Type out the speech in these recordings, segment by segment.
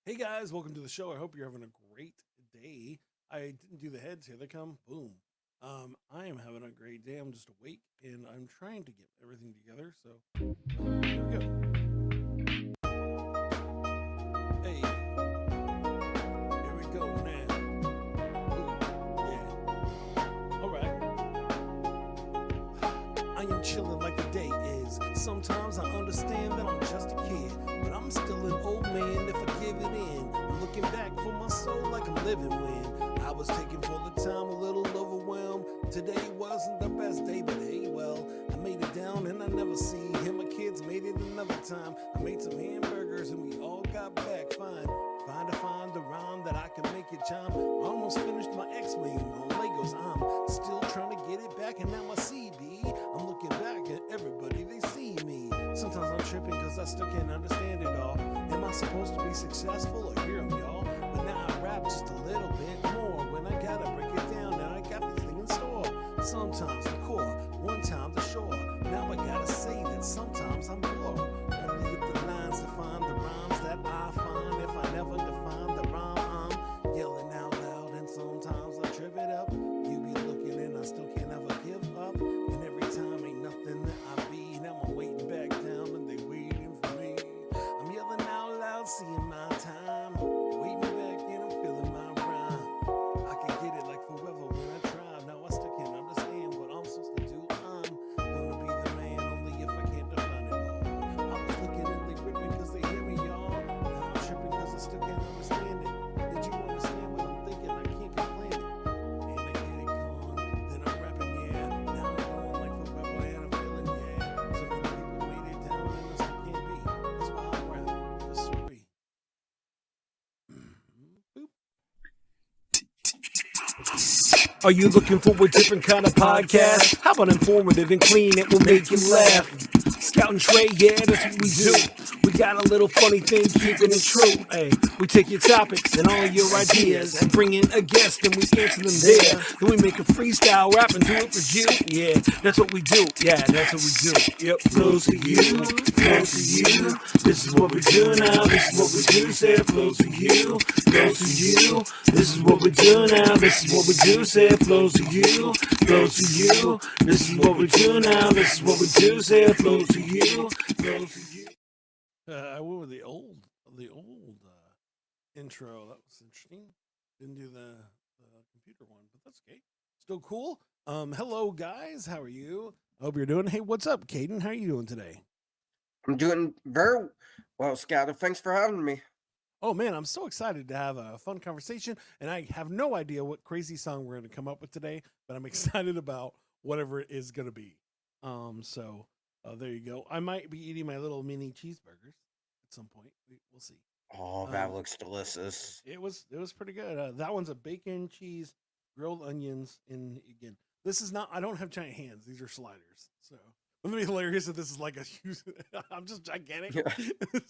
Hey guys, welcome to the show. I hope you're having a great day. I didn't do the heads. Here they come. Boom. I am having a great day. I'm just awake and I'm trying to get everything together. So here we go. Hey, here we go now. Boom. Yeah. All right. I am chilling like the day is. Sometimes I understand that I'm just a kid, but I'm still an old man if I give it in. I'm looking back for my soul like I'm living when I was taking for the time, a little overwhelmed. Today wasn't the best day, but hey, well, I made it down and I never see him. My kids made it another time. I made some hamburgers and we all got back fine. Find to find the rhyme that I can make it chime. Almost finished my X-Wing on Legos. I'm still trying to get it back, and now I see B. I'm looking back at everybody, they see me. Sometimes I'm tripping cause I still can't understand it all. Am I supposed to be successful or hear 'em, y'all? But now I rap just a little bit more. When I gotta break it down, now I got this thing in store. Sometimes the core, one time the shore. Now I gotta say that sometimes I'm poor. Only hit the lines to find the rhymes that I find. If I never define the rhyme, I'm yelling out loud, and sometimes I trip it up. You be looking and I still can't ever give up. And every time ain't nothing that I be. Now I'm waiting back down and they waiting for me. I'm yelling out loud, seeing my time. Waiting back and I'm feeling my rhyme. I can get it like forever when I try. Now I still can't understand what I'm supposed to do. I'm gonna be the man only if I can't define it all. I was looking and they ripping because they hear me, y'all. Now I'm tripping because I still can't understand it. Did you understand what I'm thinking? I can't complain it. And I get it gone, then I'm rapping, yeah. Now I'm going like forever and I'm feeling, yeah. So many people made it down and I still can't be. That's why I'm rapping. That's sorry. Boop. Are you looking for a different kind of podcast? How about informative and clean? It will make you laugh. Scout and Trey, yeah, that's what we do. We got a little funny thing, keeping it true. Hey, we take your topics and all your ideas and bring in a guest and we answer them there. Then we make a freestyle rap and do it for you. Yeah, that's what we do. Yeah, that's what we do. Yep, flows to you, flows to you. This is what we do now. This is what we do. Say it flows to you, flows to you. This is what we do now. This is what we do. Say it flows to you, flows to you. This is what we do now. This is what we do. Say it flows to you, flows to you. I went with the old intro. That was interesting. Didn't do the computer one, but that's okay. Still cool. Hello guys, how are you? I hope you're doing. Hey, what's up, Caden? How are you doing today? I'm doing very well, Scout. Thanks for having me. Oh man, I'm so excited to have a fun conversation, and I have no idea what crazy song we're going to come up with today, but I'm excited about whatever it is going to be. So there you go. I might be eating my little mini cheeseburgers at some point. We'll see. Oh, that Um, looks delicious. it was pretty good. That one's a bacon, cheese, grilled onions, and again, this is not. I don't have giant hands. These are sliders. So wouldn't it be hilarious if this is like a huge? I'm just gigantic. Yeah, This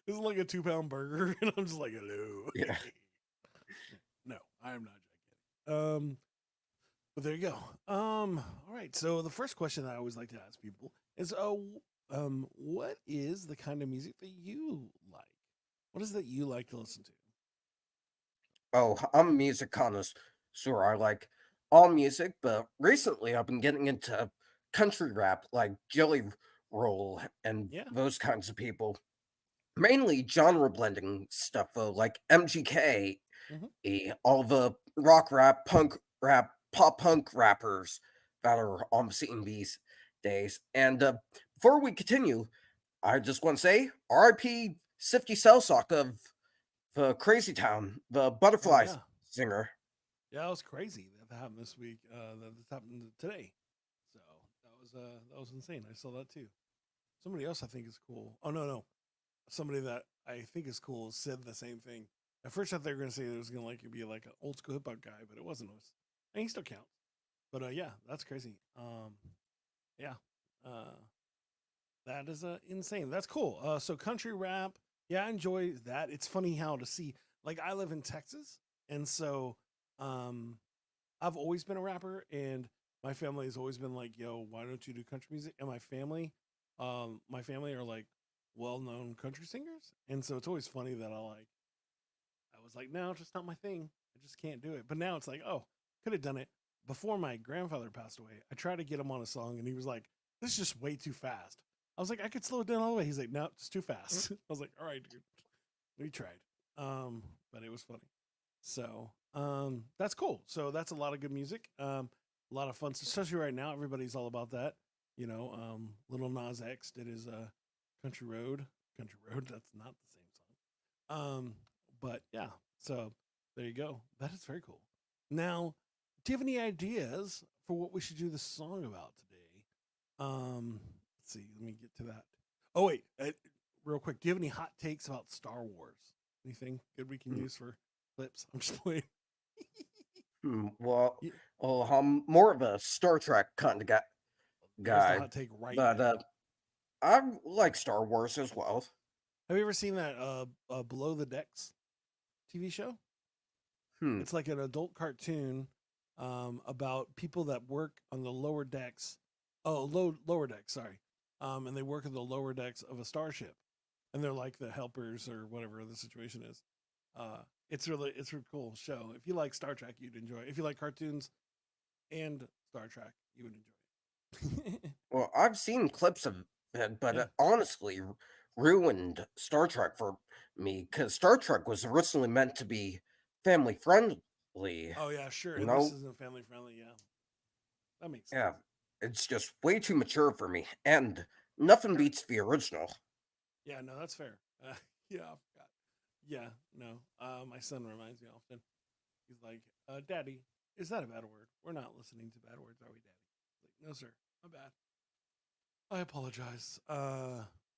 is like a 2 pound burger, and I'm just like hello. yeah. No, I am not gigantic. But there you go. All right. So the first question that I always like to ask people is, what is the kind of music that you like? What is it that you like to listen to? Oh, I'm a music connoisseur. I like all music, but recently I've been getting into country rap, like Jelly Roll and Yeah. those kinds of people. Mainly genre blending stuff, though, like MGK, Hmm. all the rock rap, punk rap, pop punk rappers that are on the scene these days. And before we continue, I just want to say RIP Sifty Cellsock of the Crazy Town, the Oh Butterflies yeah. singer. Yeah, it was crazy that happened this week. That happened today. So that was insane. I saw that too. Somebody else I think is cool. Oh no, somebody that I think is cool said the same thing. At first, I thought they were going to say it was going to like be like an old school hip hop guy, but it wasn't. It was, and he still counts. But yeah, that's crazy. Yeah, uh, that is insane. That's cool. So country rap. Yeah, I enjoy that. It's funny how to see. Like I live in Texas, and so um, I've always been a rapper, and my family has always been like, "Yo, why don't you do country music?" And my family are like well-known country singers, and so it's always funny that I like. was like, no, just not my thing. I just can't do it. But now it's like, oh, could have done it before my grandfather passed away. I tried to get him on a song, and he was like, this is just way too fast. I was like, I could slow it down all the way. He's like, no, it's too fast. I was like, all right, dude. We tried. But it was funny. So that's cool. So that's a lot of good music. A lot of fun, especially right now. Everybody's all about that. Little Nas X did his Country Road. Country Road. That's not the same song. But yeah. So there you go. That is very cool. Now, do you have any ideas for what we should do this song about today? Let's see. Let me get to that. Oh wait, real quick. Do you have any hot takes about Star Wars? Anything good we can use for clips? I'm just playing. Well, Yeah, I'm more of a Star Trek kind of there's the guy, hot take right but there. I like Star Wars as well. Have you ever seen that Below the Decks TV show? Hmm. It's like an adult cartoon about people that work on the lower decks. Oh, lower decks, sorry. And they work on the lower decks of a starship, and they're like the helpers or whatever the situation is. It's a cool show. If you like Star Trek, you'd enjoy it. If you like cartoons and Star Trek, you would enjoy it. Well, I've seen clips of it, but Yeah. it honestly ruined Star Trek for me because Star Trek was originally meant to be family friendly. Oh yeah, sure. You And this know, isn't family friendly. Yeah, that makes sense. yeah, it's just way too mature for me, and nothing beats the original. Yeah, no, that's fair. Yeah, I forgot. Yeah, no. My son reminds me often. He's like, "Daddy, is that a bad word? We're not listening to bad words, are we, Daddy?" Like, no, sir. My bad. I apologize.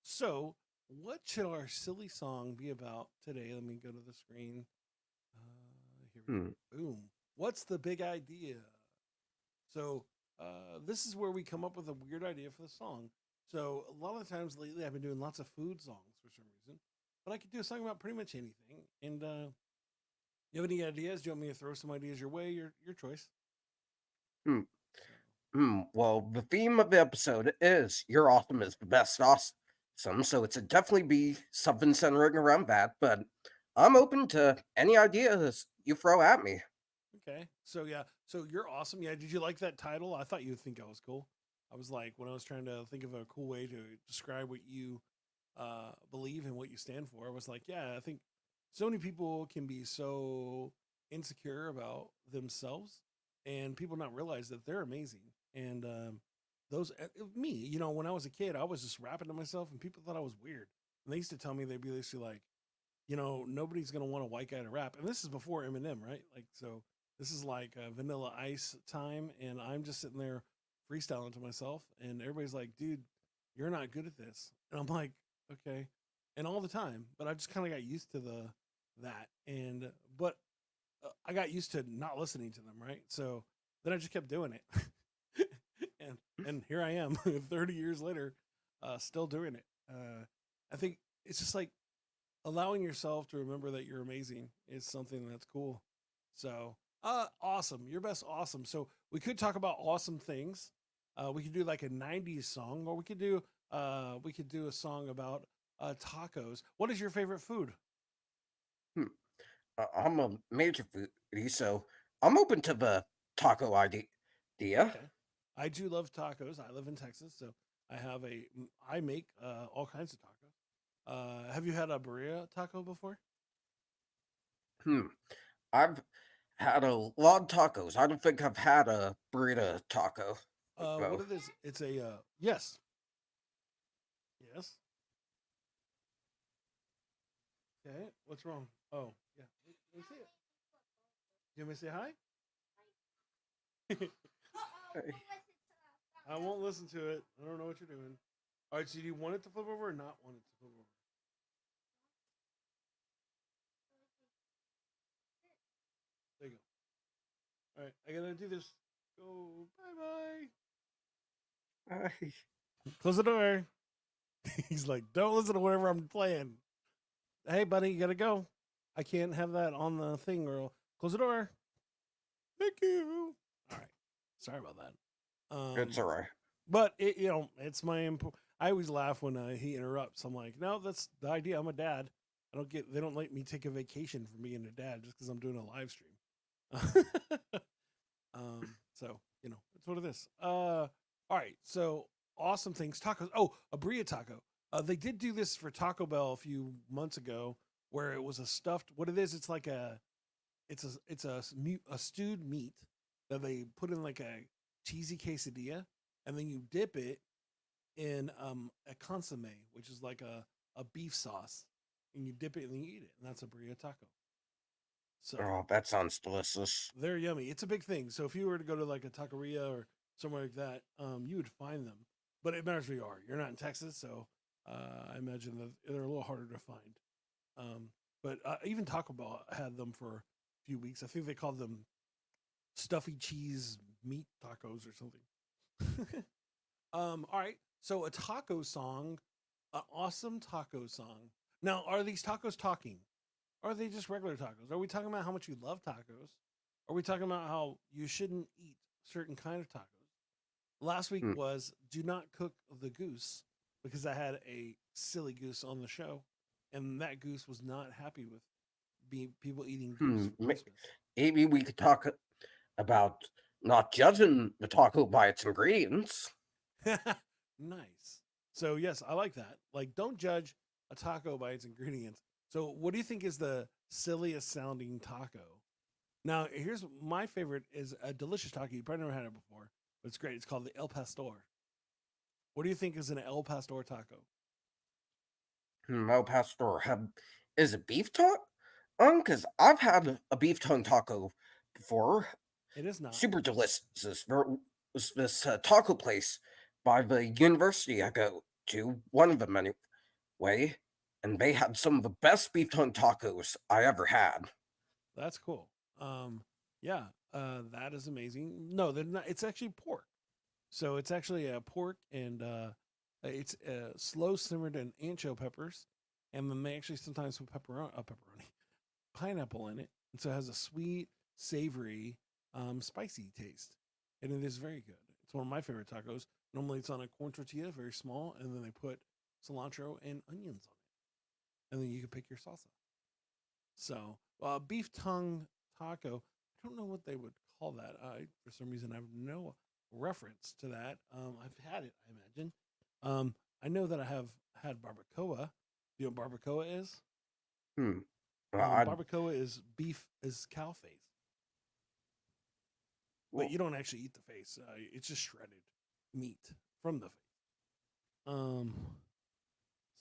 So what should our silly song be about today? Let me go to the screen. Here we Hmm. go. Boom. What's the big idea? So this is where we come up with a weird idea for the song. So a lot of the times lately, I've been doing lots of food songs for some reason, but I could do a song about pretty much anything. And you have any ideas? Do you want me to throw some ideas your way? Your choice. Hmm. So Well, the theme of the episode is "Your awesome is the best awesome," so it's a definitely be something centering around that. But I'm open to any ideas you throw at me. okay. So yeah. So you're awesome. Yeah. Did you like that title? I thought you'd think I was cool. I was like, when I was trying to think of a cool way to describe what you believe and what you stand for, I was like, yeah, I think so many people can be so insecure about themselves and people not realize that they're amazing. And me, when I was a kid, I was just rapping to myself and people thought I was weird. And they used to tell me, they'd be basically like, nobody's gonna want a white guy to rap. And this is before Eminem, right? Like, so this is like Vanilla Ice time, and I'm just sitting there freestyling to myself, and everybody's like, "Dude, you're not good at this," and I'm like, "Okay," and all the time. But I just kind of got used to that, and but I got used to not listening to them, right? So then I just kept doing it, and here I am, 30 years later, still doing it. I think it's just like allowing yourself to remember that you're amazing is something that's cool. So, awesome. Your best awesome. So we could talk about awesome things. We could do like a 90s song, or we could do a song about tacos. What is your favorite food? Hmm. I'm a major foodie, so I'm open to the taco idea. Okay. I do love tacos. I live in Texas, so I make all kinds of tacos. Have you had a burrito taco before? Hmm. I've had a lot of tacos. I don't think I've had a burrito taco What though. it is? It's a yes, yes. Okay, what's wrong? Oh, yeah. Let me see it. You want me to say hi? I won't listen to it. I don't know what you're doing. All right, so do you want it to flip over or not want it to flip over? There you go. All right, I gotta do this. Go. Bye I- bye. Close the door. He's like, don't listen to whatever I'm playing. Hey, buddy, you gotta go. I can't have that on the thing, or close the door. Thank you. All right. Sorry about that. it's alright. But it's my I always laugh when he interrupts. I'm like, no, that's the idea. I'm a dad. They don't let me take a vacation from being a dad just because I'm doing a live stream. So it's what it is. All right. So awesome things. Tacos. Oh, a burrito taco. They did do this for Taco Bell a few months ago, where it was a stuffed. What it is? It's like a stewed meat that they put in like a cheesy quesadilla, and then you dip it in a consomme, which is like a beef sauce, and you dip it and you eat it, and that's a burrito taco. So Oh, that sounds delicious. they're yummy. It's a big thing. So if you were to go to like a taqueria or somewhere like that, you would find them. But it matters where you are. You're not in Texas, so I imagine that they're a little harder to find. But even Taco Bell had them for a few weeks. I think they called them stuffy cheese meat tacos or something. All right. So a taco song, an awesome taco song. Now, are these tacos talking? Or are they just regular tacos? Are we talking about how much you love tacos? Are we talking about how you shouldn't eat certain kind of tacos? Last week Hmm. was do not cook the goose because I had a silly goose on the show, and that goose was not happy with people eating goose for Christmas. Maybe we could talk about not judging the taco by its ingredients. Nice. So yes, I like that. Like, don't judge a taco by its ingredients. So, what do you think is the silliest sounding taco? Now, here's my favorite is a delicious taco. You probably never had it before, but it's great. It's called the El Pastor. What do you think is an El Pastor taco? El Pastor is it beef tongue? Because I've had a beef tongue taco before. It is not. Super delicious. Was this taco place by the university I go to, one of them anyway, and they had some of the best beef tongue tacos I ever had. That's cool. Yeah, that is amazing. No, they're not. It's actually pork. So it's actually a pork and it's slow simmered in ancho peppers, and then they actually sometimes put pepperoni, pineapple in it, and so it has a sweet, savory, spicy taste, and it is very good. It's one of my favorite tacos. Normally, it's on a corn tortilla, very small, and then they put cilantro and onions on it, and then you can pick your salsa. So, beef tongue taco. I don't know what they would call that. For some reason, I have no reference to that. I've had it, I imagine. I know that I have had barbacoa. You know what barbacoa is? Hmm. I, Barbacoa is beef, is cow face, but well, you don't actually eat the face. It's just shredded meat from the face. Um,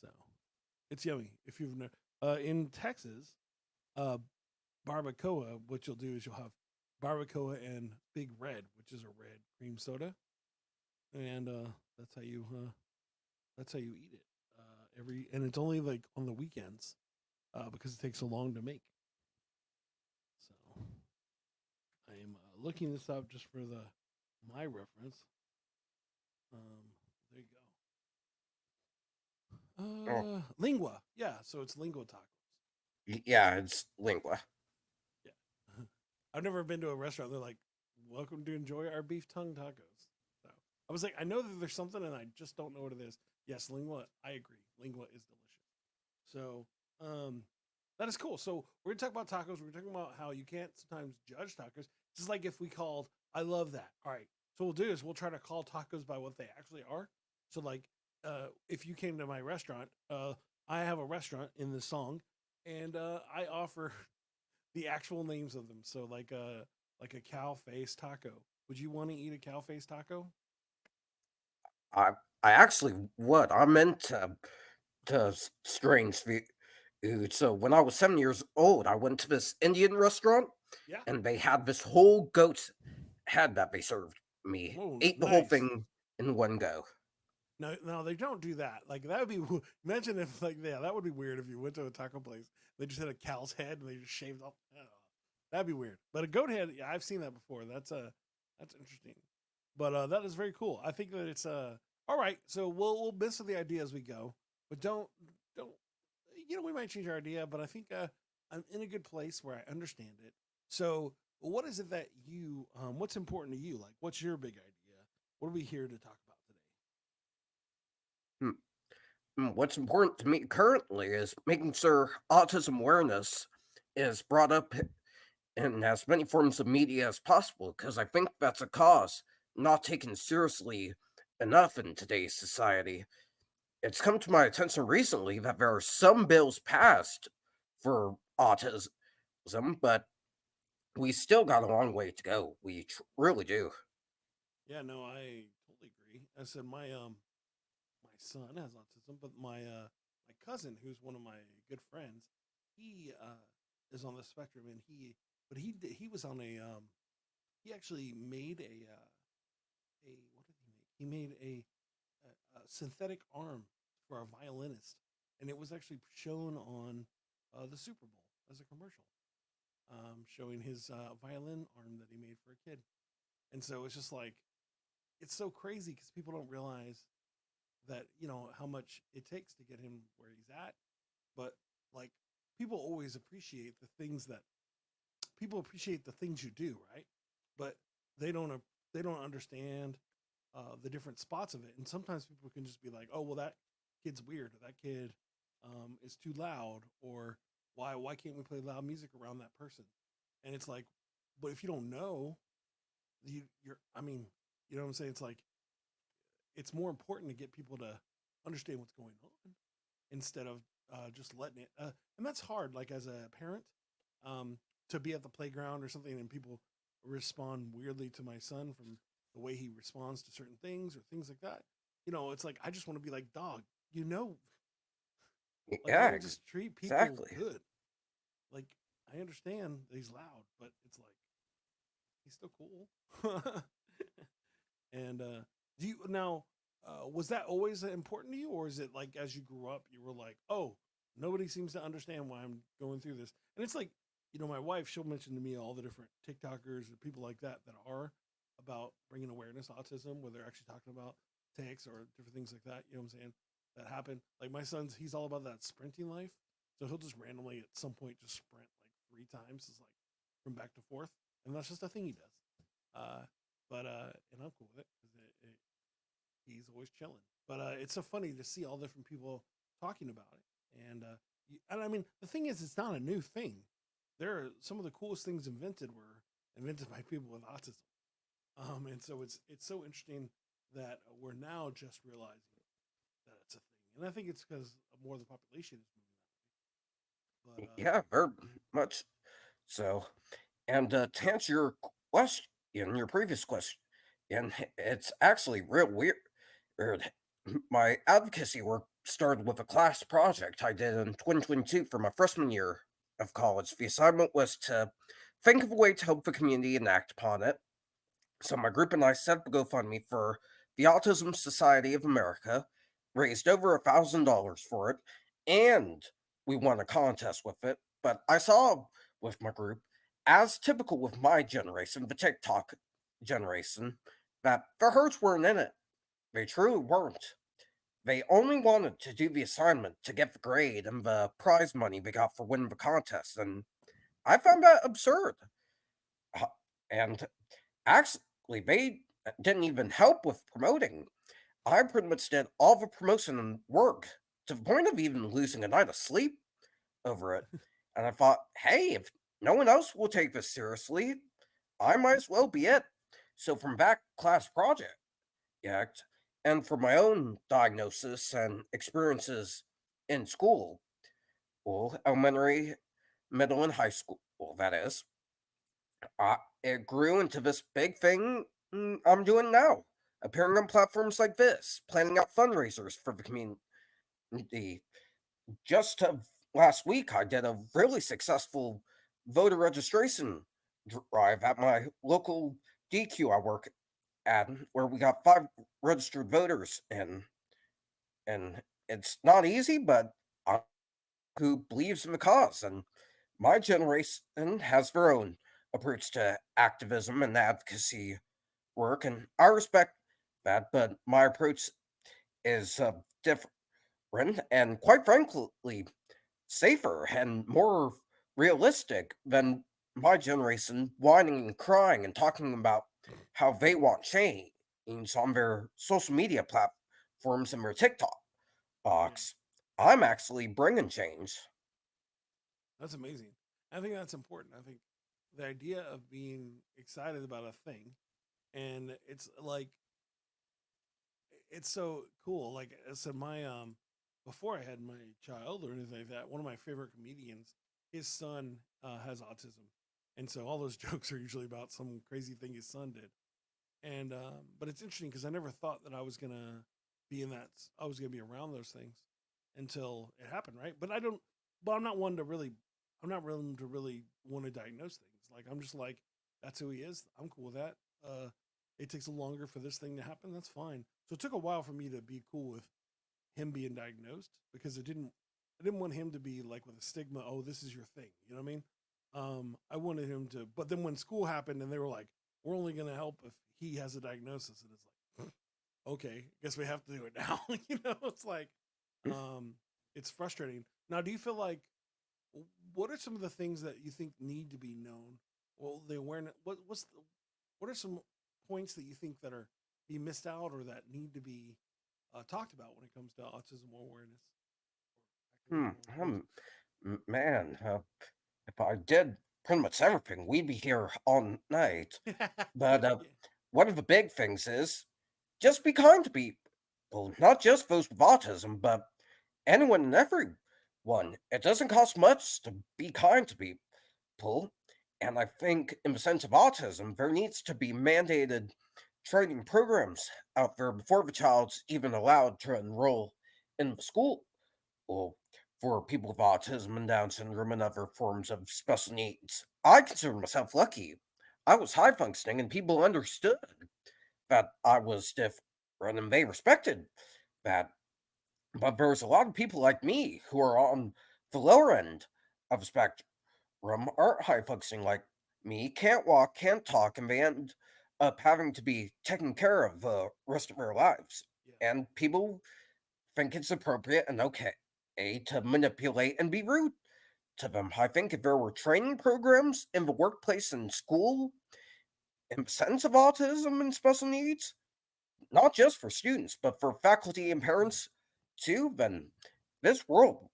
so it's yummy. If you've never, in Texas, uh, barbacoa, what you'll do is you'll have barbacoa and Big Red, which is a red cream soda, and that's how you eat it. And it's only like on the weekends because it takes so long to make. So I am looking this up just for the my reference. There you oh, go. Lingua, yeah. So it's lingua tacos. yeah, it's lingua. Yeah, I've never been to a restaurant. They're like, "Welcome to enjoy our beef tongue tacos." So I was like, I know that there's something, and I just don't know what it is. Yes, lingua. I agree. Lingua is delicious. So, that is cool. So we're gonna talk about tacos. We're talking about how you can't sometimes judge tacos. Just like if we called, I love that. All right. So we'll do is we'll try to call tacos by what they actually are. So like, if you came to my restaurant, I have a restaurant in this song, and I offer the actual names of them. So like a cow face taco. Would you want to eat a cow face taco? I I actually would. I'm into strange food. So when I was 7 years old, I went to this Indian restaurant, Yeah. and they had this whole goat's head that they served me. Oh, Ate the whole nice. thing in one go. No, no, they don't do that. Like that would be. Imagine if like yeah, that would be weird if you went to a taco place. They just had a cow's head and they just shaved off. That'd be weird. But a goat head, yeah, I've seen that before. That's interesting. But that is very cool. I think that it's all right. So we'll miss the idea as we go, but don't we might change our idea. But I think I'm in a good place where I understand it. So what is it that you what's important to you? Like what's your big idea? What are we here to talk about today? Hmm. What's important to me currently is making sure autism awareness is brought up in as many forms of media as possible, because I think that's a cause not taken seriously enough in today's society. It's come to my attention recently that there are some bills passed for autism, but we still got a long way to go. We really do. Yeah, no, I totally agree. I said my son has autism, but my cousin, who's one of my good friends, he is on the spectrum, and he was on he actually made a what did he make? He made a synthetic arm for a violinist, and it was actually shown on the Super Bowl as a commercial, showing his violin arm that he made for a kid. And so it's just like it's so crazy because people don't realize that how much it takes to get him where he's at. But like people always appreciate the things that people appreciate the things you do, right? But they don't they don't understand the different spots of it. And sometimes people can just be like, "Oh, well, that kid's weird. Or that kid is too loud," or "Why can't we play loud music around that person?" And it's like, but if you don't know, you're I mean, you know what I'm saying? It's like it's more important to get people to understand what's going on instead of just letting it. And that's hard. Like as a parent, to be at the playground or something, and people respond weirdly to my son from the way he responds to certain things or things like that. It's like I just want to be like, dog. You know, like Yeah, you just treat people exactly. good. Like I understand that he's loud, but it's like he's still cool. And do you now? Was that always important to you, or is it like as you grew up, you were like, "Oh, nobody seems to understand why I'm going through this"? And it's like, my wife, she'll mention to me all the different TikTokers or people like that are about bringing awareness to autism, where they're actually talking about tics or different things like that. You know what I'm saying? That happen. Like my son's, he's all about that sprinting life, so he'll just randomly at some point just sprint like 3 times, it's like from back to forth, and that's just a thing he does. But and I'm cool with it because he's always chilling. But it's so funny to see all different people talking about it, and I mean the thing is, it's not a new thing. There are some of the coolest things invented were invented by people with autism, and so it's so interesting that we're now just realizing that it's a thing, and I think it's because more of the population is moving that way. Yeah, very much so. And to answer your question, your previous question, and it's actually real weird. weird. My advocacy work started with a class project I did in 2022 for my freshman year of college. The assignment was to think of a way to help the community and act upon it. So my group and I set up a GoFundMe for the Autism Society of America, raised over $1,000 for it, and we won a contest with it. But I saw with my group, as typical with my generation, the TikTok generation, that the herds weren't in it. They truly weren't. They only wanted to do the assignment to get the grade and the prize money they got for winning the contest, and I found that absurd. Uh, And actually, they didn't even help with promoting. I pretty much did all the promotion and work to the point of even losing a night of sleep over it. And I thought, hey, if no one else will take this seriously, I might as well be it. So from that class project, yeah, and for my own diagnosis and experiences in school, well, elementary, middle, and high school, that is, it grew into this big thing I'm doing now, appearing on platforms like this, planning out fundraisers for the community. Just last week, I did a really successful voter registration drive at my local DQ I work at, where we got 5 registered voters, and it's not easy, but I who believes in the cause, and my generation has their own approach to activism and advocacy work, and I respect that. But my approach is different, and quite frankly, safer and more realistic than my generation whining and crying and talking about how they want change on their social media platforms and their TikTok. Yeah, Ox. I'm actually bringing change. that's amazing. I think that's important. I think the idea of being excited about a thing, and it's like it's so cool. Like I said, my before I had my child or anything like that, one of my favorite comedians, his son has autism, and so all those jokes are usually about some crazy thing his son did. And but it's interesting because I never thought that I was gonna be in that. I was gonna be around those things until it happened, right? But I don't. But I'm not one to really. I'm not willing to really want to diagnose things. Like I'm just like that's who he is. I'm cool with that. It takes longer for this thing to happen. That's fine. So it took a while for me to be cool with him being diagnosed because it didn't. I didn't want him to be like with a stigma. Oh, this is your thing. You know what I mean? I wanted him to. But then when school happened and they were like, we're only going to help if he has a diagnosis, and it's like okay, guess we have to do it now. It's like um it's frustrating. Now, do you feel like what are some of the things that you think need to be known? Well, the awareness, what are some points that you think that are being missed out or that need to be talked about when it comes to autism awareness or Hmm. activism awareness? Man, if I did pretty much everything, we'd be here all night. But Yeah, one of the big things is just be kind to people, not just those with autism, but anyone and everyone. It doesn't cost much to be kind to people. And I think, in the sense of autism, there needs to be mandated training programs out there before the child's even allowed to enroll in the school. Well, for people with autism and Down syndrome and other forms of special needs. I consider myself lucky. I was high functioning and people understood that I was different and they respected that. But there's a lot of people like me who are on the lower end of the spectrum, aren't high functioning like me, can't walk, can't talk, and they end up having to be taken care of the rest of their lives. yeah, And people think it's appropriate and okay to manipulate and be rude to them. I think if there were training programs in the workplace and school in the sense of autism and special needs, not just for students, but for faculty and yeah. parents too, then this world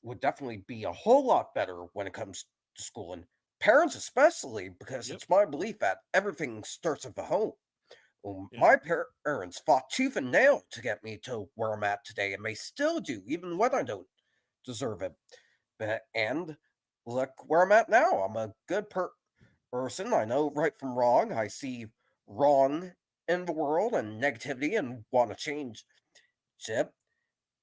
would definitely be a whole lot better when it comes to school and parents, especially because Yep, it's my belief that everything starts at the home. yeah, My parents fought tooth and nail to get me to where I'm at today, and they still do, even when I don't deserve it. And look where I'm at now. I'm a good person. I know right from wrong. I see wrong in the world and negativity and want to change it.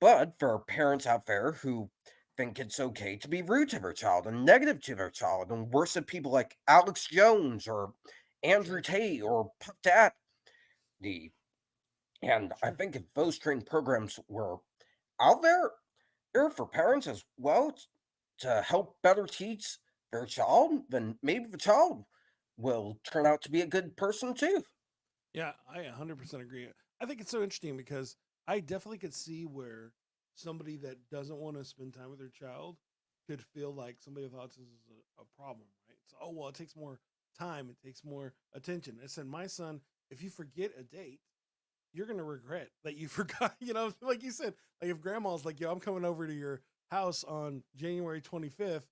But there are parents out there who think it's okay to be rude to their child and negative to their child and worse at people like Alex Jones or Andrew sure, Tate or Puff Daddy. And I sure. think if those training programs were out there for parents as well to help better teach their child, then maybe the child will turn out to be a good person too. Yeah, I 100% agree. I think it's so interesting because I definitely could see where somebody that doesn't want to spend time with their child could feel like somebody with autism is a problem, right? So, oh, well, it takes more time, it takes more attention. I said, my son, if you forget a date, you're going to regret that you forgot, like you said, like if grandma's like, yo, I'm coming over to your house on January 25th.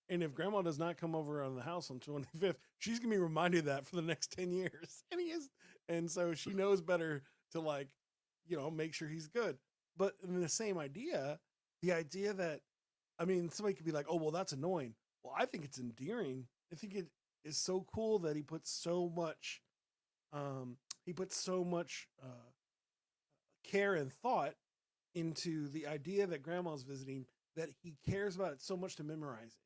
And if grandma does not come over on the house on 25th, she's gonna be reminded of that for the next 10 years. And he is, and so she knows better to like, make sure he's good. But in the same idea, the idea that I mean, somebody could be like, oh well, that's annoying. Well, I think it's endearing. I think it is so cool that um he puts so much care and thought into the idea that grandma's visiting that he cares about it so much to memorize it.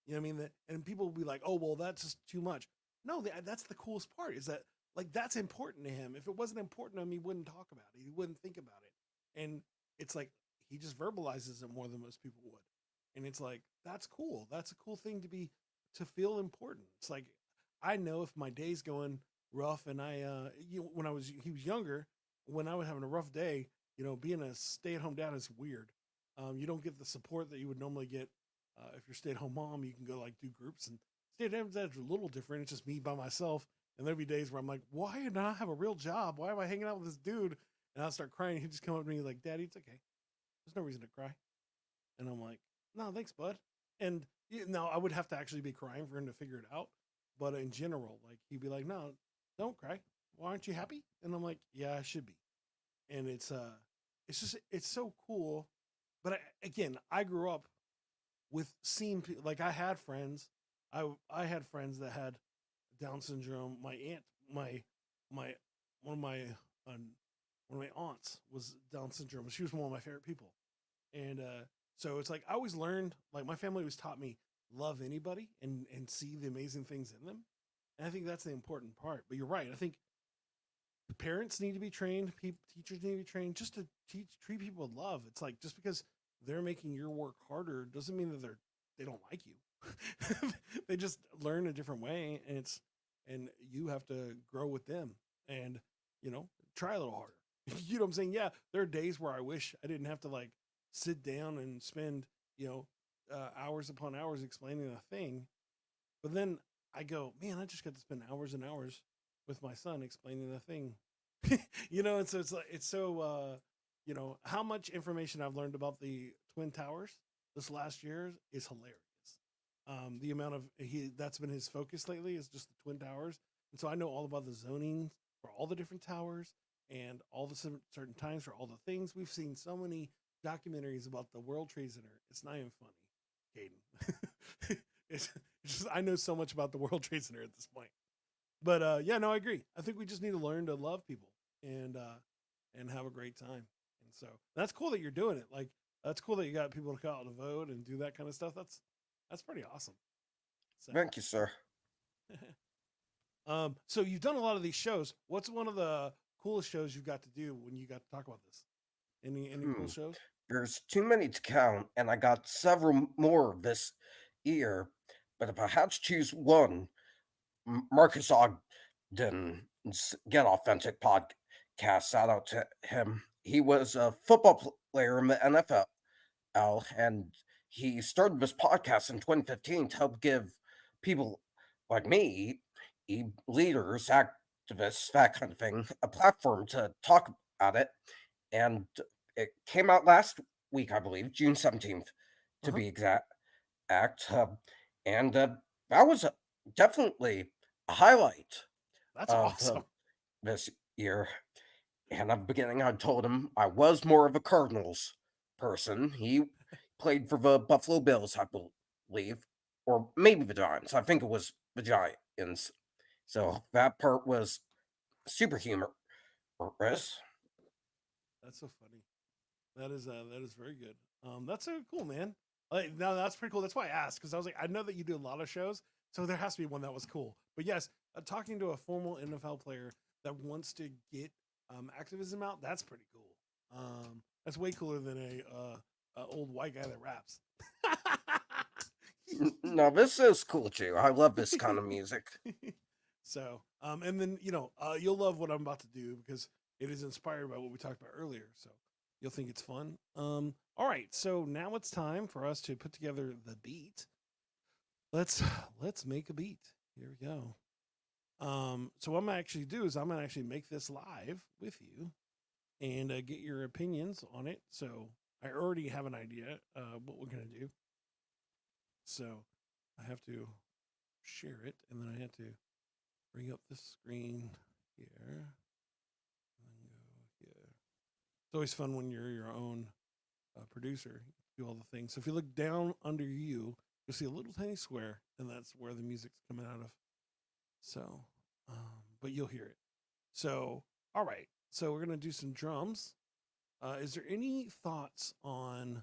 You know what I mean? And people will be like, "Oh, well, that's just too much." No, that's the coolest part is that like that's important to him. If it wasn't important to him, he wouldn't talk about it. He wouldn't think about it. And it's like he just verbalizes it more than most people would. And it's like that's cool. That's a cool thing to feel important. It's like I know if my day's going rough and when he was younger, when I was having a rough day, being a stay-at-home dad is weird. You don't get the support that you would normally get if you're a stay-at-home mom. You can go like do groups, and stay-at-home dad's a little different. It's just me by myself, and there'll be days where I'm like, why did I not have a real job? Why am I hanging out with this dude? And I'll start crying. He'd just come up to me like, Daddy, it's okay. There's no reason to cry. And I'm like, no, thanks, bud. And now I would have to actually be crying for him to figure it out. But in general, like he'd be like, no, don't cry. Why aren't you happy? And I'm like, yeah, I should be. And it's just it's so cool. But again, I grew up with seeing like I had friends. I had friends that had Down syndrome. My aunt, my one of my um, one of my aunts was Down syndrome. She was one of my favorite people, and so it's like I always learned. Like my family always taught me love anybody and see the amazing things in them. And I think that's the important part. But you're right. I think parents need to be trained. Teachers need to be trained just to treat people with love. It's like just because they're making your work harder doesn't mean that they don't like you. They just learn a different way, and you have to grow with them and try a little harder. You know what I'm saying? Yeah, there are days where I wish I didn't have to like sit down and spend hours upon hours explaining a thing, but then I go, man, I just got to spend hours and hours with my son explaining the thing. And so it's like it's so how much information I've learned about the Twin Towers this last year is hilarious. The amount of that's been his focus lately is just the Twin Towers, and so I know all about the zoning for all the different towers and all the certain times for all the things. We've seen so many documentaries about the World Trade Center. It's not even funny, Caden. it's just I know so much about the World Trade Center at this point. But yeah, no, I agree. I think we just need to learn to love people and have a great time. And so that's cool that you're doing it. Like that's cool that you got people to come out and vote and do that kind of stuff. That's pretty awesome. So Thank you, sir. so you've done a lot of these shows. What's one of the coolest shows you've got to do when you got to talk about this? Any cool shows? There's too many to count, and I got several more this year. But if I had to choose one, Marcus Ogden's Get Authentic podcast, shout out to him. He was a football player in the NFL, and he started this podcast in 2015 to help give people like me, leaders, activists, that kind of thing, a platform to talk about it. And it came out last week, I believe, June 17th, to Uh-huh. be exact. And that was definitely a highlight That's of awesome. this year. And at the beginning, I told him I was more of a Cardinals person. He played for the Buffalo Bills, I believe, or maybe the Giants. I think it was the Giants. So that part was super humorous. That's so funny. That is very good. That's so cool, man. Like now that's pretty cool. That's why I asked because I was like, I know that you do a lot of shows, so there has to be one that was cool. But yes, talking to a formal NFL player that wants to get activism out, that's pretty cool. That's way cooler than a old white guy that raps. No, this is cool too. I love this kind of music. So, and then you'll love what I'm about to do because it is inspired by what we talked about earlier. So you'll think it's fun. All right, so now it's time for us to put together the beat. Let's make a beat. Here we go. So what I'm gonna actually do is I'm gonna actually make this live with you and get your opinions on it. So I already have an idea what we're gonna do. So I have to share it, and then I have to bring up the screen here. And then go here. It's always fun when you're your own producer, do all the things. So if you look down under you, you'll see a little tiny square, and that's where the music's coming out of. So, but you'll hear it. So, all right. So we're gonna do some drums. Is there any thoughts on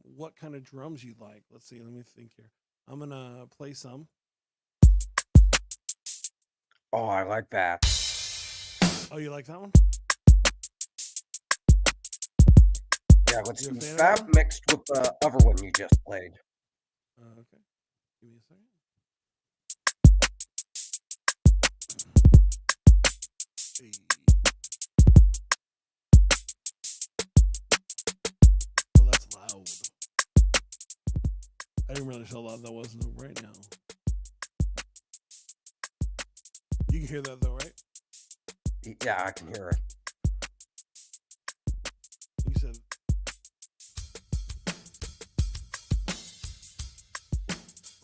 what kind of drums you like? Let's see. Let me think here. I'm gonna play some. Oh, I like that. Oh, you like that one? Yeah, let's You a use fan of that that one? mixed with the other one you just played. Okay. Give me a second. Hey. Oh, that's loud. I didn't realize how loud that was right now. You can hear that though, right? Yeah, I can hear it. You said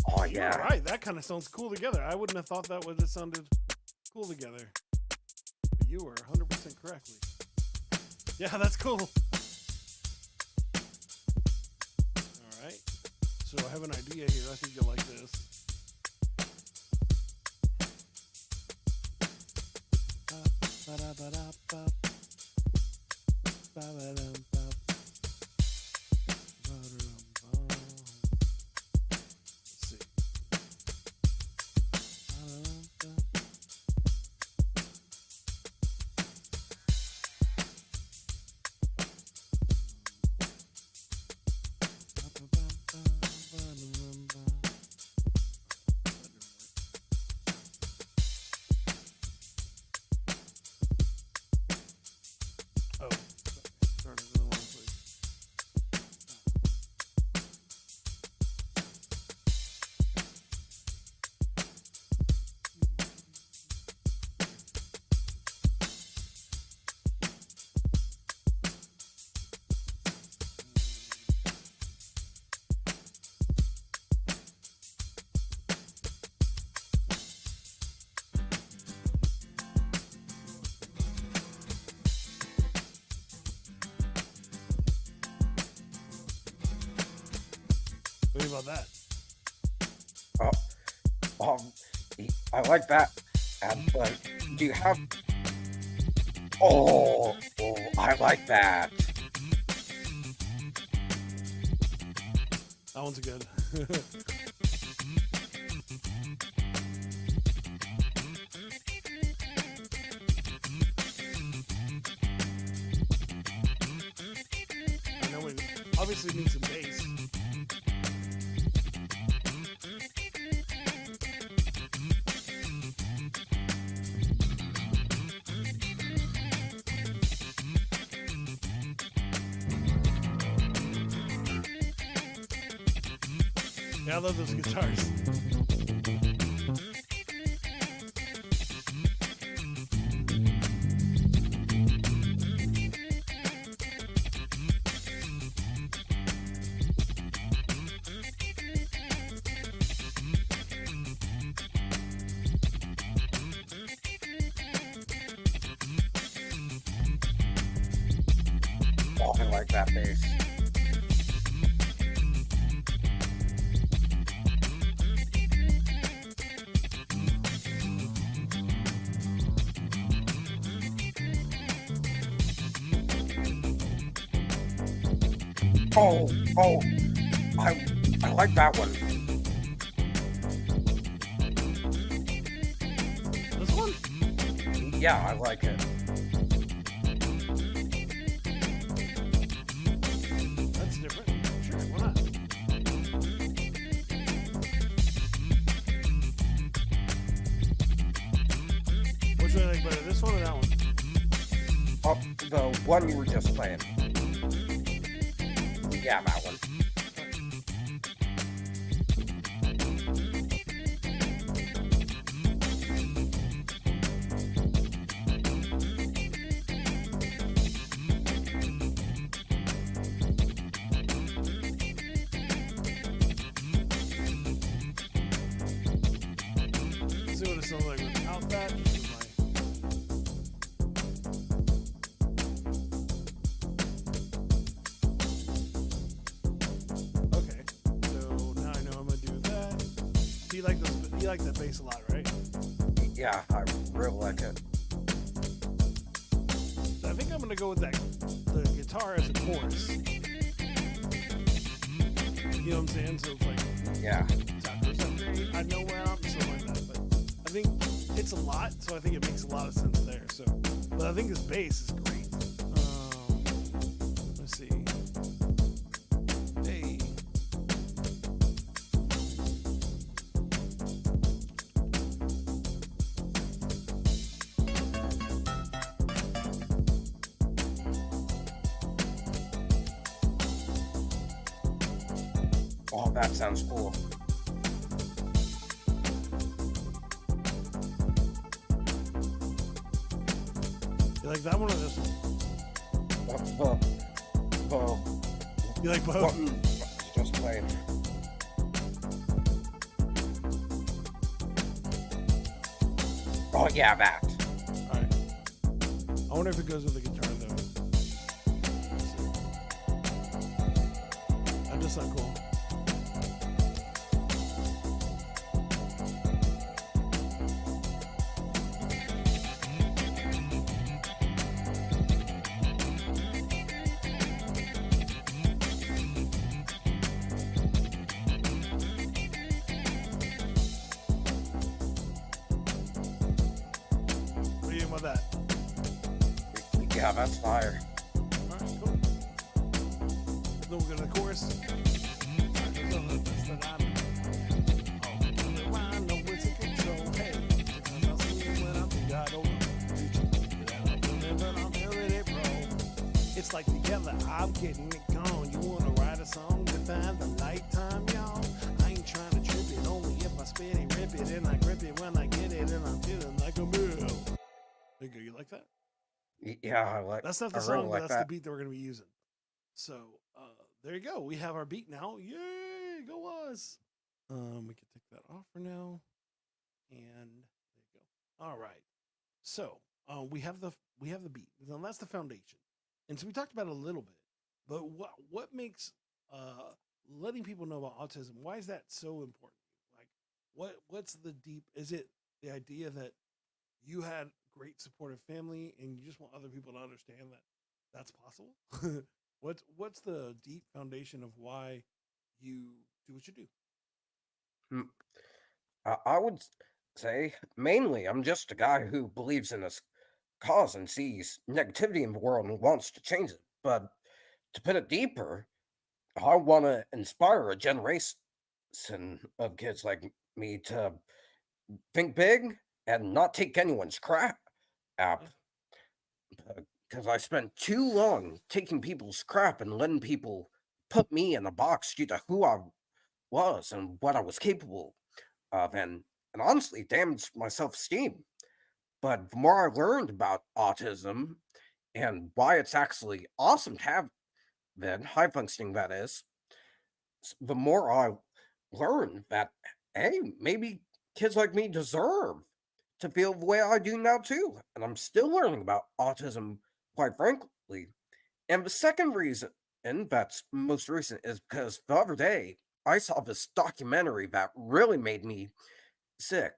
Oh, You're yeah. right. That kind of sounds cool together. I wouldn't have thought that would have sounded cool together. But you were 100% correctly. Yeah, that's cool. All right. So I have an idea here. I think you'll like this. Oh, started in the wrong place. What do you think about that? I like that. But do you have? Oh, I like that. That one's good. I know we obviously need some bass. Yeah, I love those guitars. Oh, I like that bass. Oh, I like that one. This one? Yeah, I like it. That's different. Sure, why not? Which one do you like better, this one or that one? Oh, the one you were just playing. Yeah, that one. Let's see what it sounds like without that. Okay, so now I know I'm gonna do that. You like this? You like that bass a lot, right? Yeah, I really like it. So I think I'm gonna go with that. The guitar as a chorus. You know what I'm saying? So it's like, Yeah. tacos are great. I know where I'm, something like that. But I think it's a lot, so I think it makes a lot of sense there. So, but I think this bass is great. Let's see. Hey. Oh, that sounds cool. You like that one or this one? You like both? Just playing. Oh yeah, that. All right. I wonder if it goes with the guitar though. Let's see. That does sound cool. What do you think about that? Yeah, that's fire. All right, cool. Then we're gonna chorus. It's like together, I'm getting it gone. You wanna write a song, define the lifetime, y'all? I ain't trying to trip it, only if I spit it, rip it, and I grip it when I get it, and I'm feeling like a mill. There you go, you like that? Yeah, I like. That's not I the really song, but like that's the that. beat that we're gonna be using. So there you go. We have our beat now. Yay, go us. We can take that off for now. And there you go. All right. So we have the beat. Now that's the foundation. And so we talked about it a little bit. But what makes letting people know about autism, why is that so important? Like what's the deep, is it the idea that you had great supportive family and you just want other people to understand that that's possible? What's the deep foundation of why you do what you do? Hmm, I would say mainly I'm just a guy who believes in this cause and sees negativity in the world and wants to change it. But to put it deeper, I want to inspire a generation of kids like me to think big and not take anyone's crap. Yeah. Because I spent too long taking people's crap and letting people put me in a box due to who I was and what I was capable of, and honestly damaged my self esteem. But the more I learned about autism and why it's actually awesome to have that high functioning, that is, the more I learned that, hey, maybe kids like me deserve to feel the way I do now too. And I'm still learning about autism, quite frankly. And the second reason, and that's most recent, is because the other day I saw this documentary that really made me sick.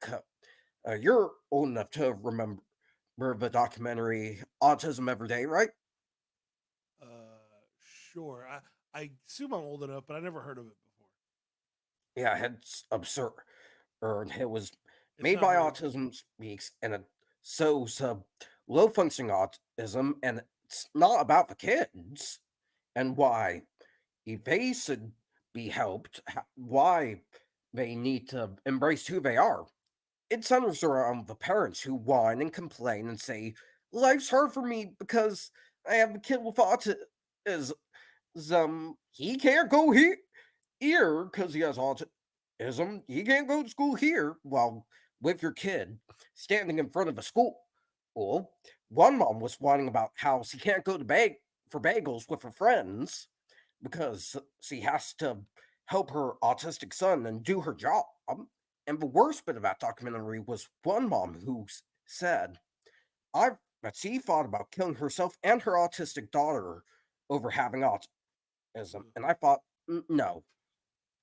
You're old enough to remember the documentary Autism Every Day, right? Sure. I assume I'm old enough, but I never heard of it before. Yeah, it's absurd. It was It's made not by very Autism Speaks, and it shows low functioning autism, and it's not about the kids and why they should be helped, why they need to embrace who they are. It centers around the parents who whine and complain and say, life's hard for me because I have a kid with autism. He can't go here because he has autism. He can't go to school here. While with your kid standing in front of a school, well, one mom was whining about how she can't go to bag for bagels with her friends because she has to help her autistic son and do her job. And the worst bit of that documentary was one mom who said, I that she thought about killing herself and her autistic daughter over having autism. And I thought, no,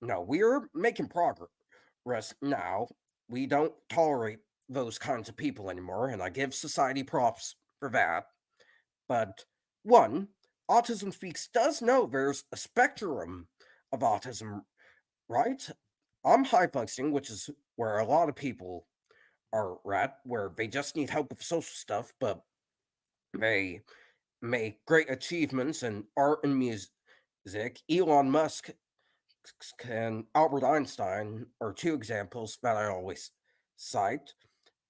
no, we're making progress now. We don't tolerate those kinds of people anymore, and I give society props for that. But one, Autism Speaks does know there's a spectrum of autism, right? I'm high functioning, which is where a lot of people are at, where they just need help with social stuff, but they make great achievements in art and music. Elon Musk and Albert Einstein are two examples that I always cite.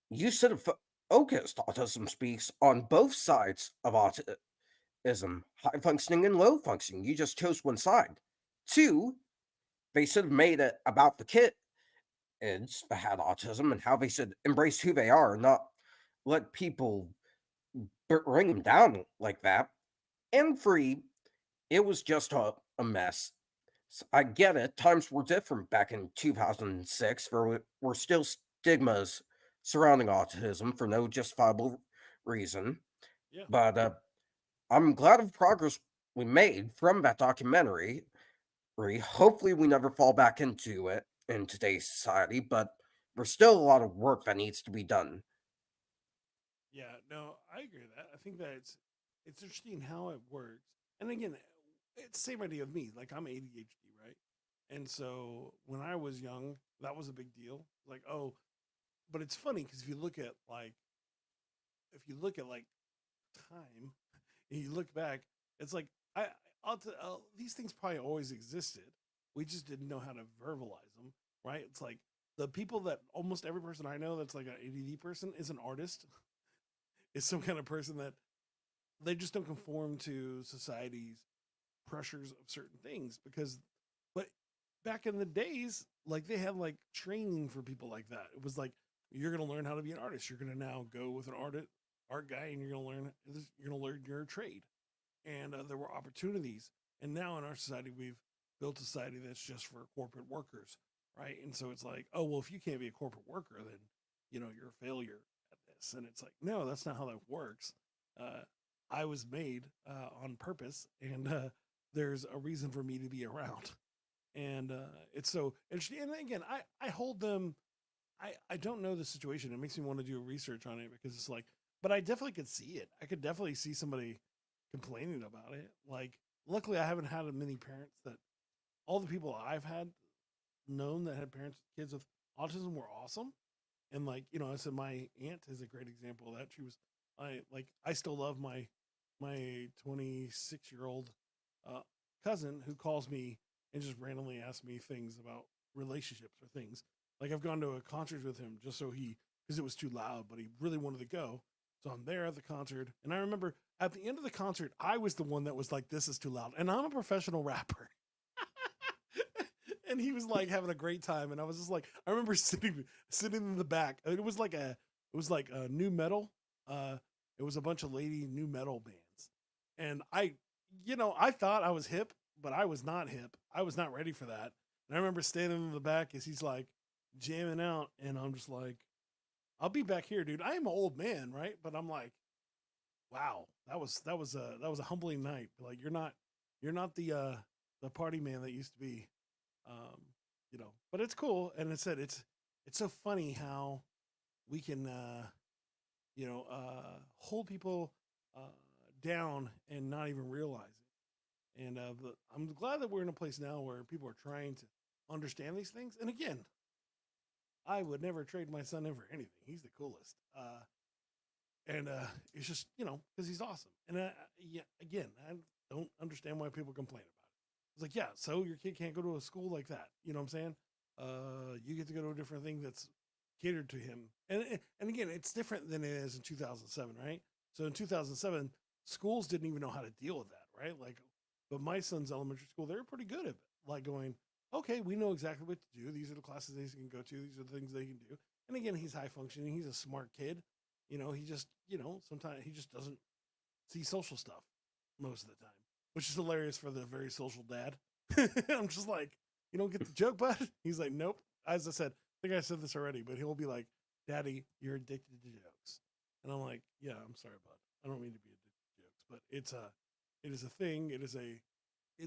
You should have focused Autism Speaks on both sides of autism, high functioning and low functioning. You just chose one side. Two, they should have made it about the kids that had autism and how they should embrace who they are, not let people bring them down like that. And three, it was just a mess. I get it. Times were different back in 2006. There were still stigmas surrounding autism for no justifiable reason. Yeah. But I'm glad of progress we made from that documentary. Hopefully, we never fall back into it in today's society, but there's still a lot of work that needs to be done. Yeah, no, I agree with that. I think that it's interesting how it works. And again, it's the same idea of me. Like I'm ADHD, right? And so when I was young, that was a big deal. Like, oh, but it's funny because if you look at like time and you look back, it's like these things probably always existed. We just didn't know how to verbalize them, right? It's like the people that almost every person I know that's like an ADD person is an artist, is some kind of person that they just don't conform to society's pressures of certain things because but back in the days like they had like training for people like that. It was like you're going to learn how to be an artist, you're going to now go with an art guy and you're going to learn your trade. And there were opportunities, and now in our society we've built a society that's just for corporate workers, right? And so it's like, oh well, if you can't be a corporate worker, then you're a failure at this. And it's like, no, that's not how that works. uh, I was made on purpose, and there's a reason for me to be around. And it's so interesting. And again, I hold them. I don't know the situation. It makes me want to do research on it because it's like, but I definitely could see it. I could definitely see somebody complaining about it. Like, luckily, I haven't had many parents that all the people I've had known that had parents with kids with autism were awesome. And like, I said my aunt is a great example of that. She was I still love my 26-year-old uh, cousin who calls me and just randomly asks me things about relationships or things. Like I've gone to a concert with him just so because it was too loud, but he really wanted to go. So I'm there at the concert, and I remember at the end of the concert, I was the one that was like, "This is too loud," and I'm a professional rapper. And he was like having a great time, and I was just like, I remember sitting in the back. It was like a new metal. Uh, it was a bunch of lady new metal bands, and I thought I was hip, but I was not hip. I was not ready for that. And I remember standing in the back as he's like jamming out, and I'm just like, I'll be back here, dude. I am an old man, right? But I'm like, wow, that was a humbling night. Like you're not the party man that used to be. Um, but it's cool. And it said it's so funny how we can hold people uh, down and not even realize it. And I'm glad that we're in a place now where people are trying to understand these things. And again, I would never trade my son in for anything. He's the coolest. And it's just because he's awesome. And yeah, again, I don't understand why people complain about it. It's like, yeah, so your kid can't go to a school like that. You know what I'm saying? You get to go to a different thing that's catered to him. And again, it's different than it is in 2007, right? So in 2007, schools didn't even know how to deal with that, right? Like, but my son's elementary school, they were pretty good at it. Like going, okay, we know exactly what to do. These are the classes they can go to. These are the things they can do. And again, he's high functioning. He's a smart kid. He just, sometimes he just doesn't see social stuff most of the time, which is hilarious for the very social dad. I'm just like, you don't get the joke, bud? He's like, nope. As I said, I think I said this already, but he'll be like, Daddy, you're addicted to jokes. And I'm like, yeah, I'm sorry, bud. I don't mean to be addicted to jokes, but it is a thing. It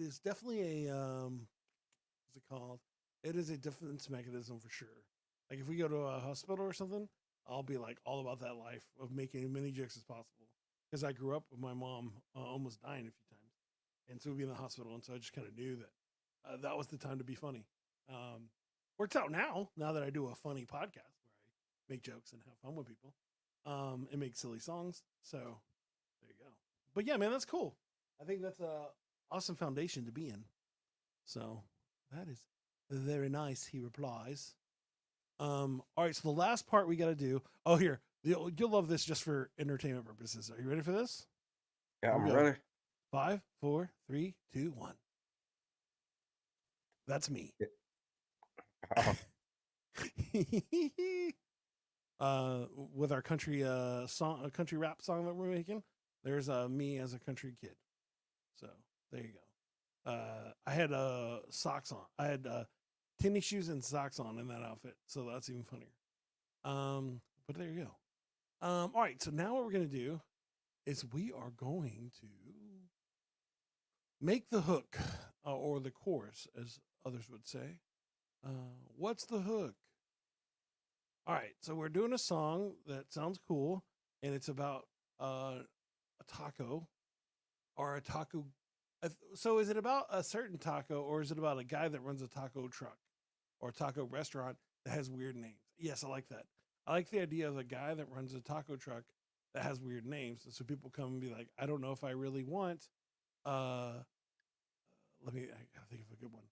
is definitely what's it called? It is a defense mechanism for sure. Like if we go to a hospital or something, I'll be like all about that life of making as many jokes as possible because I grew up with my mom almost dying a few times, and so we'd be in the hospital, and so I just kind of knew that that was the time to be funny. Um, Works out now that I do a funny podcast where I make jokes and have fun with people, and make silly songs. So there you go. But yeah, man, that's cool. I think that's a awesome foundation to be in. So that is very nice, he replies. All right, so the last part we got to do. Oh, here. You'll love this just for entertainment purposes. Are you ready for this? Yeah, Here we I'm go. ready. 5, 4, 3, 2, 1. That's me. Oh, With our country song, a country rap song that we're making, there's me as a country kid. So there you go. I had socks on. I had tennis shoes and socks on in that outfit, so that's even funnier. But there you go. All right. So now what we're gonna do is we are going to make the hook or the chorus, as others would say. What's the hook? All right. So we're doing a song that sounds cool, and it's about a taco or a taco. So is it about a certain taco, or is it about a guy that runs a taco truck or a taco restaurant that has weird names? Yes, I like that. I like the idea of a guy that runs a taco truck that has weird names. So people come and be like, I don't know if I really want uh I gotta think of a good one.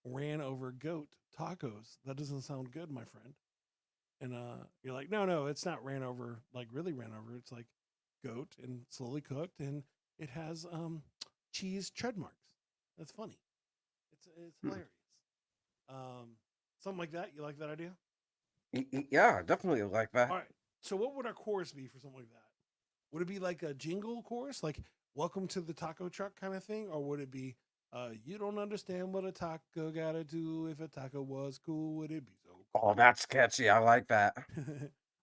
Ran over goat tacos. That doesn't sound good, my friend. And you're like, no, it's not ran over, like really ran over. It's like goat and slowly cooked, and it has cheese tread marks. That's funny. It's Hmm. hilarious. Um, Something like that. You like that idea? Yeah, definitely like that. All right. So what would our chorus be for something like that? Would it be like a jingle chorus, like "Welcome to the taco truck" kind of thing, or would it be "You don't understand what a taco gotta do? If a taco was cool, would it be so Oh, that's catchy. I like that. cool?"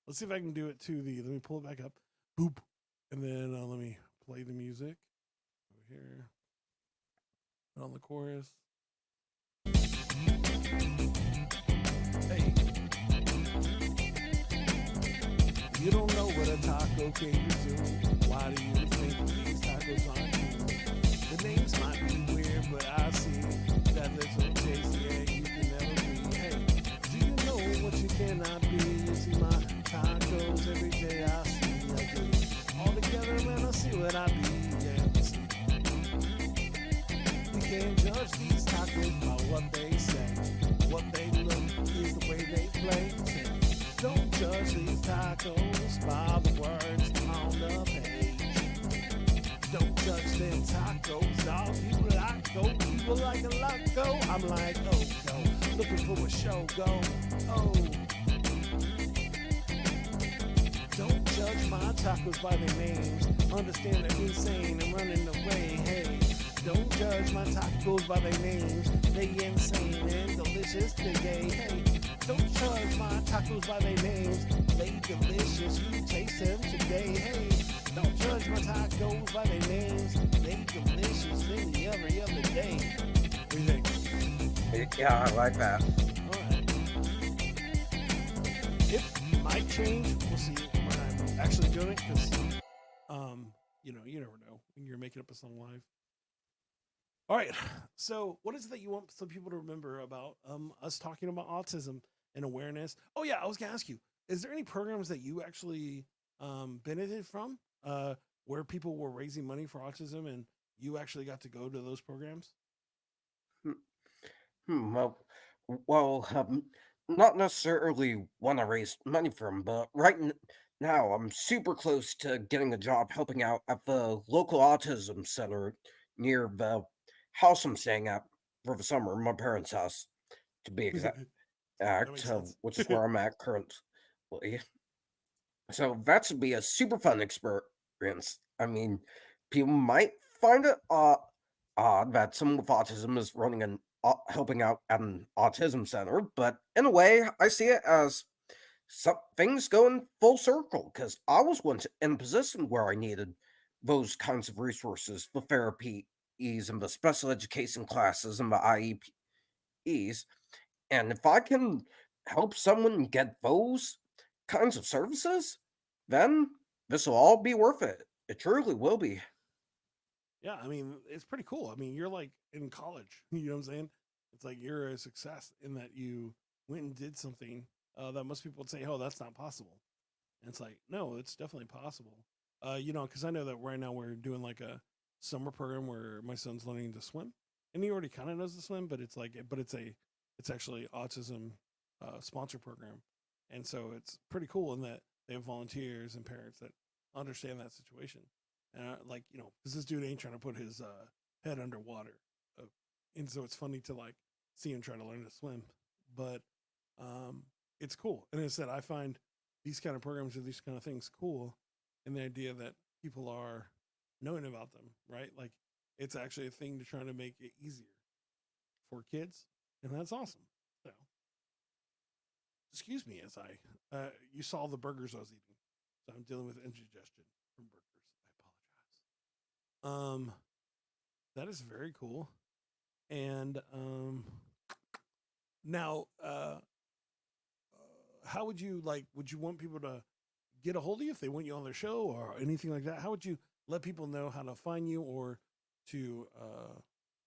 Let's see if I can do it to the. Let me pull it back up. Boop, and then let me play the music over here. Put on the chorus. Hey, you don't know what a taco can do. Why do you think these tacos aren't cool? The names might be weird, but I see that little taste, yeah, you can never be. Hey, do you know what you cannot be? You see my tacos every day, I see I do. All together, man, I see what I be. Yeah, see. We can't judge these tacos by what they say. What they look is the way they play. Don't judge these tacos by the words on the page. Don't judge them tacos, dog. You like go, people like a loco. I'm like, oh, go. Looking for a show, go. Oh. Don't judge my tacos by their names. Understand they're insane and running away. Hey, don't judge my tacos by their names. They insane and delicious. They gay. Hey, don't judge my tacos by their names. They delicious. You taste them today. Hey, don't judge my tacos by their names. They delicious any every other day. What do you think? Yeah, I like that. All right. It might change. We'll see when I'm actually doing it because, you never know when you're making up a song live. All right. So, what is it that you want some people to remember about us talking about autism and awareness? Oh yeah, I was gonna ask you: is there any programs that you actually benefited from, where people were raising money for autism, and you actually got to go to those programs? Hmm, well, well, not necessarily one I raised money from, but now I'm super close to getting a job helping out at the local autism center near the house I'm staying at for the summer, my parents' house, to be That exact, makes sense. which is where I'm at currently. So that should be a super fun experience. I mean, people might find it odd that someone with autism is running and helping out at an autism center, but in a way, I see it as some things going full circle because I was once in a position where I needed those kinds of resources, the therapies and the special education classes and the IEPs. And if I can help someone get those kinds of services, then this will all be worth it. It truly will be. Yeah, I mean, it's pretty cool. I mean, you're like in college. You know what I'm saying? It's like you're a success in that you went and did something that most people would say, "Oh, that's not possible." And it's like, no, it's definitely possible. Because I know that right now we're doing like a summer program where my son's learning to swim, and he already kind of knows to swim, but it's actually autism sponsor program, and so it's pretty cool in that they have volunteers and parents that understand that situation, and because this dude ain't trying to put his head underwater, uh, and so it's funny to like see him try to learn to swim, but um, it's cool. And as I said, I find these kind of programs or these kind of things cool, and the idea that people are knowing about them, right? Like it's actually a thing to try to make it easier for kids, and that's awesome. So excuse me as you saw the burgers I was eating. So I'm dealing with indigestion from burgers. I apologize. That is very cool. And now, how would you like? Would you want people to get a hold of you if they want you on their show or anything like that? How would you let people know how to find you or to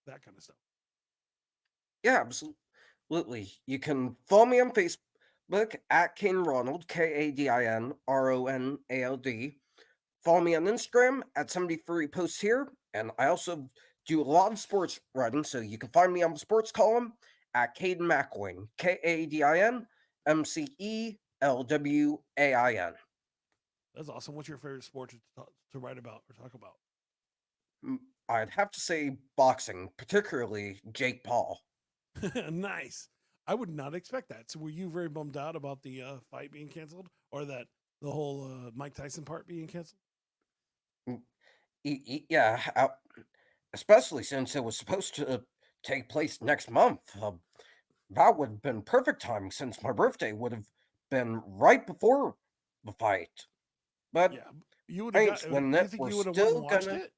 that kind of stuff? Yeah, absolutely. You can follow me on Facebook at Kadin Ronald, KadinRonald. Follow me on Instagram at 73 posts here. And I also do a lot of sports writing, so you can find me on the sports column at Kadin McElwain, KadinMcElwain. That's awesome. What's your favorite sport to write about or talk about? I'd have to say boxing, particularly Jake Paul. Nice. I would not expect that. So, were you very bummed out about the fight being canceled, or that the whole Mike Tyson part being canceled? Mm, Yeah, especially since it was supposed to take place next month. That would have been perfect timing since my birthday would have been right before the fight. But Yeah, you would have got. thanks, when You it think we're you would have went and still watched gonna. it?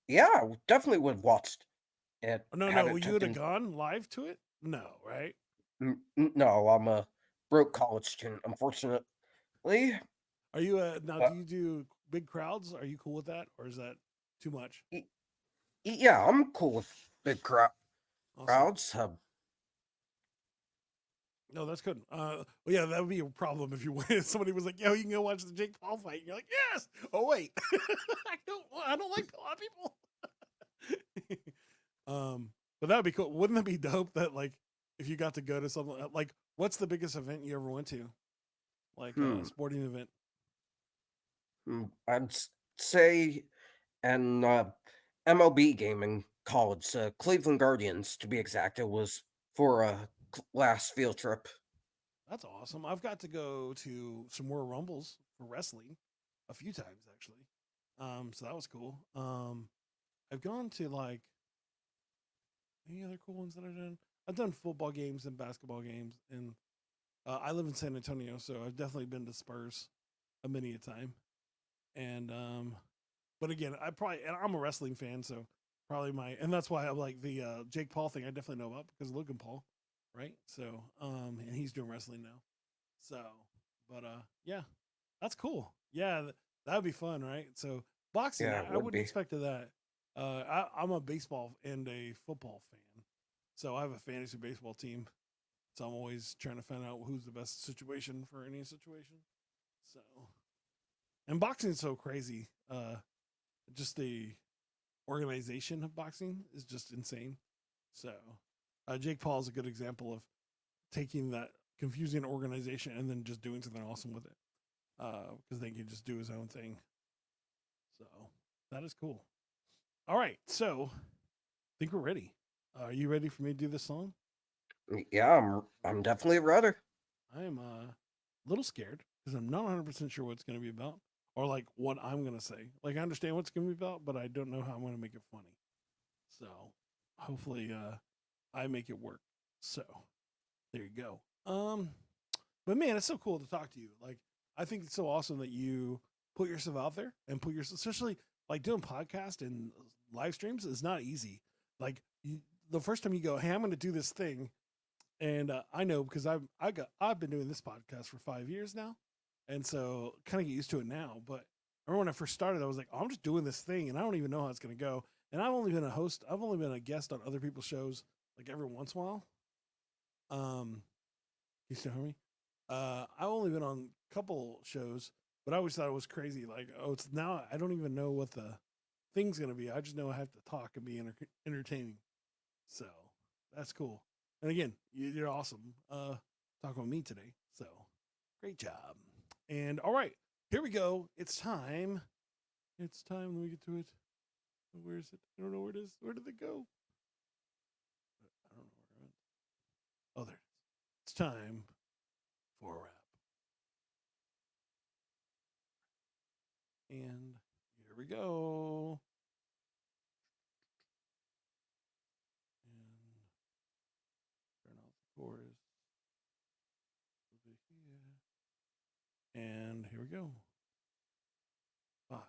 Yeah, I definitely would have watched it Oh, no, had no. it You would have taken. gone live to it? No, right? No, I'm a broke college student, unfortunately. Are you now? Uh, Do you do big crowds? Are you cool with that, or is that too much? y- yeah, I'm cool with big Awesome. crowds. No, that's good. Well, yeah, that would be a problem if you went. Somebody was like, "Yo, you can go watch the Jake Paul fight." And you're like, "Yes." Oh wait, I don't like a lot of people. But that would be cool. Wouldn't that be dope? That like, if you got to go to something like, what's the biggest event you ever went to? Like a Hmm. sporting event. I'd say an MLB game in college, Cleveland Guardians to be exact. It was for a last field trip. That's awesome. I've got to go to some more Rumbles for wrestling a few times actually. So that was cool. I've gone to like any other cool ones that I've done. I've done football games and basketball games, and I live in San Antonio, so I've definitely been to Spurs a many a time. And but again, and I'm a wrestling fan, so probably and that's why I like the Jake Paul thing. I definitely know about because Logan Paul, right? So and he's doing wrestling now. So, but yeah, that's cool. Yeah, that'd be fun, right? So boxing, Yeah, it I would wouldn't be. expect that. I'm a baseball and a football fan, so I have a fantasy baseball team. So I'm always trying to find out who's the best situation for any situation. So, and boxing is so crazy. Just the organization of boxing is just insane. So, Jake Paul is a good example of taking that confusing organization and then just doing something awesome with it. Because they can just do his own thing. So that is cool. All right, so I think we're ready. Are you ready for me to do this song? Yeah, I'm definitely a rudder. I am a little scared because I'm not 100% sure what it's going to be about or like what I'm going to say. Like I understand what it's going to be about, but I don't know how I'm going to make it funny. So hopefully I make it work. So there you go. But man, it's so cool to talk to you. Like I think it's so awesome that you put yourself out there and put yourself, especially like doing podcast and live streams is not easy. Like the first time you go, hey, I'm going to do this thing, and I know because I've been doing this podcast for 5 years now, and so kind of get used to it now. But I remember when I first started, I was like, oh, I'm just doing this thing, and I don't even know how it's going to go. And I've only been a host. I've only been a guest on other people's shows like every once in a while. You still hear me? I've only been on a couple shows, but I always thought it was crazy. Like, oh, it's now I don't even know what the thing's gonna be. I just know I have to talk and be entertaining. So that's cool. And again, you're awesome. Talking with me today. So great job. And all right, here we go. It's time. It's time. Let me get to it. Where is it? I don't know where it is. Where did it go? I don't know where it went. Oh, there it is. It's time for a wrap. And here we go. And turn off the chorus. And here we go. 5, 4.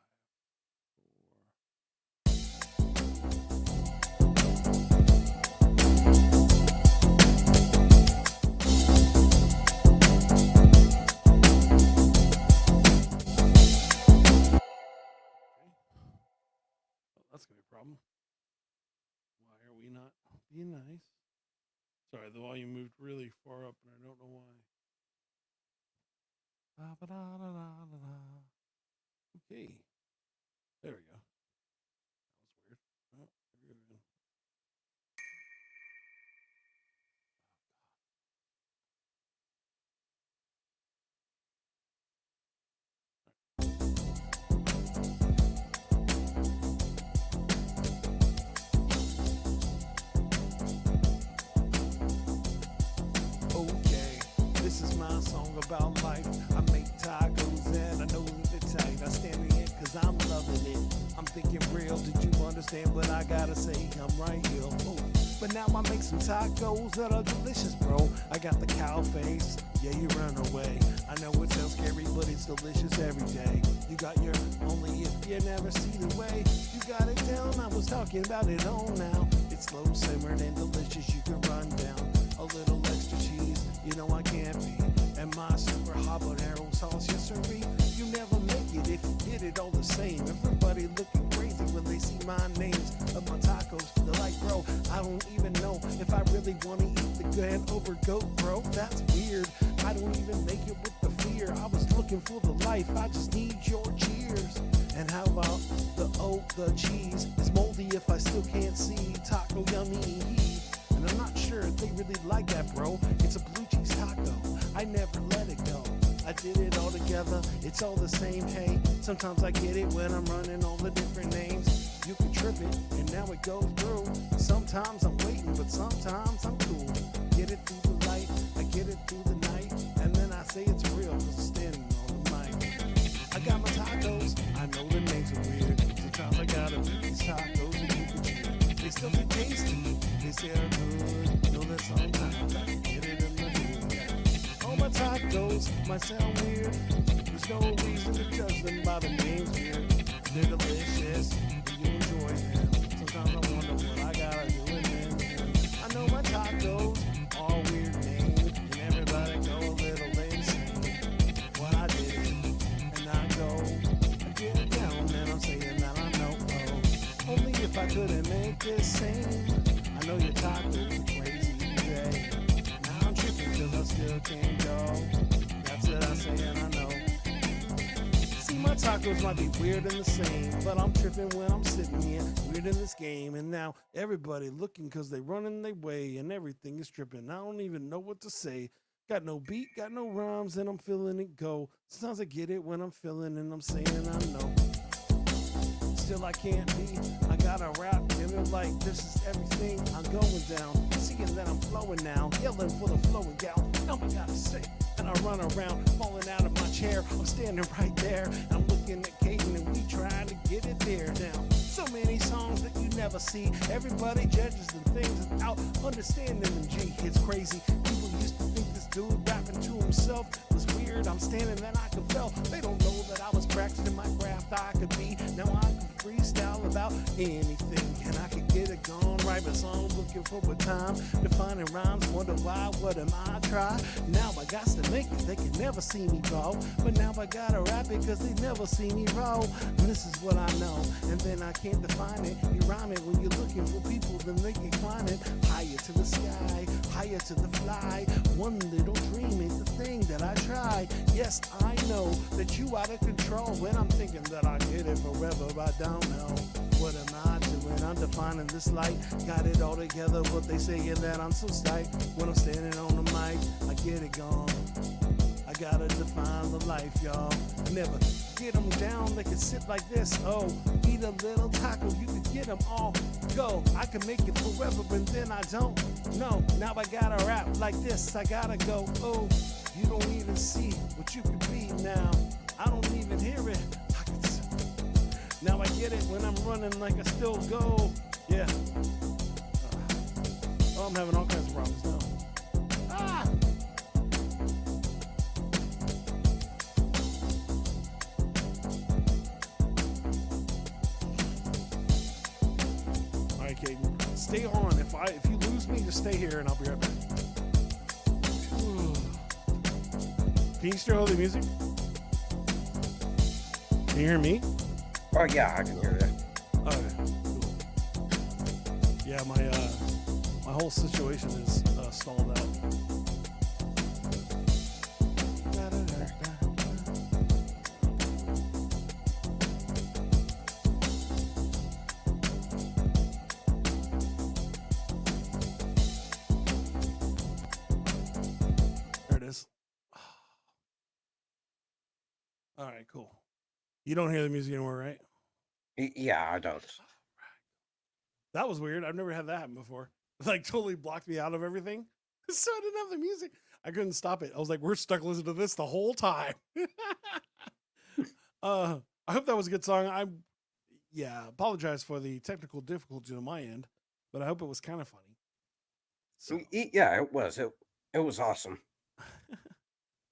Oh, that's gonna be a problem. Why are we not being nice? Sorry, the volume moved really far up, and I don't know why. Okay, there we go. That was weird. Oh, here we go. Okay, this is my song about life. I make tacos and I know that they're tight. I stand in it cause I'm loving it. I'm thinking real, did you understand what I gotta say? I'm right here. Oh, but now I make some tacos that are delicious, bro. I got the cow face, yeah, you run away. I know it sounds scary, but it's delicious every day. You got your only if you never see the way. You got it down, I was talking about it all now. It's slow simmered and delicious, you can run down. A little extra cheese, you know I can't be. And my super habanero sauce, yes sirree. You never make it if you did it all the same. Everybody looking crazy when they see my names of my tacos. They're like, bro, I don't even know if I really want to eat the good over goat, bro. That's weird. I don't even make it with the fear. I was looking for the life. I just need your cheers. And how about the cheese is moldy if I still can't see. Taco yummy. And I'm not sure if they really like that, bro. It's a blue cheese taco. I never let it go. I did it all together. It's all the same. Hey, sometimes I get it when I'm running all the different names. You can trip it, and now it goes through. Sometimes I'm waiting, but sometimes I'm cool. Get it through the light, I get it through the night, and then I say it's real, cause I'm standing on the mic. I got my tacos, I know the names are weird. Sometimes I gotta make these tacos and you can cheer. They still get tasty, they say are good. Know that sometimes I can get it in the hood. All my tacos might sound weird. There's no reason to judge them by the names weird. They're delicious, and you enjoy them. Sometimes I wonder what I gotta do in them. I know my tacos are weird names, and everybody go a little insane. What I did, and I get it down, and I'm saying that I know. Oh, only if I couldn't make this same. I know your tacos are crazy today. Now I'm tripping 'cause I still can't go. That's what I say, and I know. My tacos might be weird and the same, but I'm tripping when I'm sitting here, weird in this game. And now everybody looking cause they running their way and everything is tripping. I don't even know what to say. Got no beat, got no rhymes, and I'm feeling it go. Sometimes I get it when I'm feeling and I'm saying I know. Still I can't be, I gotta rap, and it's like this is everything I'm going down. Seeing that I'm flowing now, yelling for the flowing gal. Now I gotta say. And I run around, falling out of my chair. I'm standing right there. I'm looking at Kadin and we trying to get it there now. So many songs that you never see. Everybody judges the things without understanding them. Gee, it's crazy. People used to think this dude rapping to himself was weird. I'm standing and I could tell. They don't know that I was practicing my craft. I could be. Now I can freestyle about anything. And I could get it gone right. But songs looking for a time. Defining rhymes. Wonder why. What am I? Try. Now I got to make it, they can never see me go. But now I gotta rap it cause they never see me roll. And this is what I know, and then I can't define it. You rhyme it when you're looking for people, then they can climb it. Higher to the sky, higher to the fly. One little dream is the thing that I try. Yes, I know that you out of control. When I'm thinking that I get it forever, I don't know. What am I doing? I'm defining this light. Got it all together, but they saying that I'm so tight. When I'm standing on the mic, I get it gone. I gotta define the life, y'all. I never get them down, they can sit like this. Oh, eat a little taco, you can get them all. Go, I can make it forever, and then I don't. No, now I gotta rap like this, I gotta go. Oh, you don't even see what you could be now. I don't even hear it. Now I get it when I'm running like I still go. Yeah. Oh, I'm having all kinds of problems now. Ah! stay on. If you lose me, just stay here and I'll be right back. Can you still hold the music? Can you hear me? Oh yeah, I can hear you. Okay, cool. Yeah, my whole situation is stalled out. There it is. All right, cool. You don't hear the music anymore, right? Yeah, I don't. That was weird. I've never had that happen before. Like totally blocked me out of everything. So I didn't have the music. I couldn't stop it. I was like, we're stuck listening to this the whole time. I hope that was a good song. Apologize for the technical difficulties on my end, but I hope it was kind of funny. So Yeah, it was. It was awesome.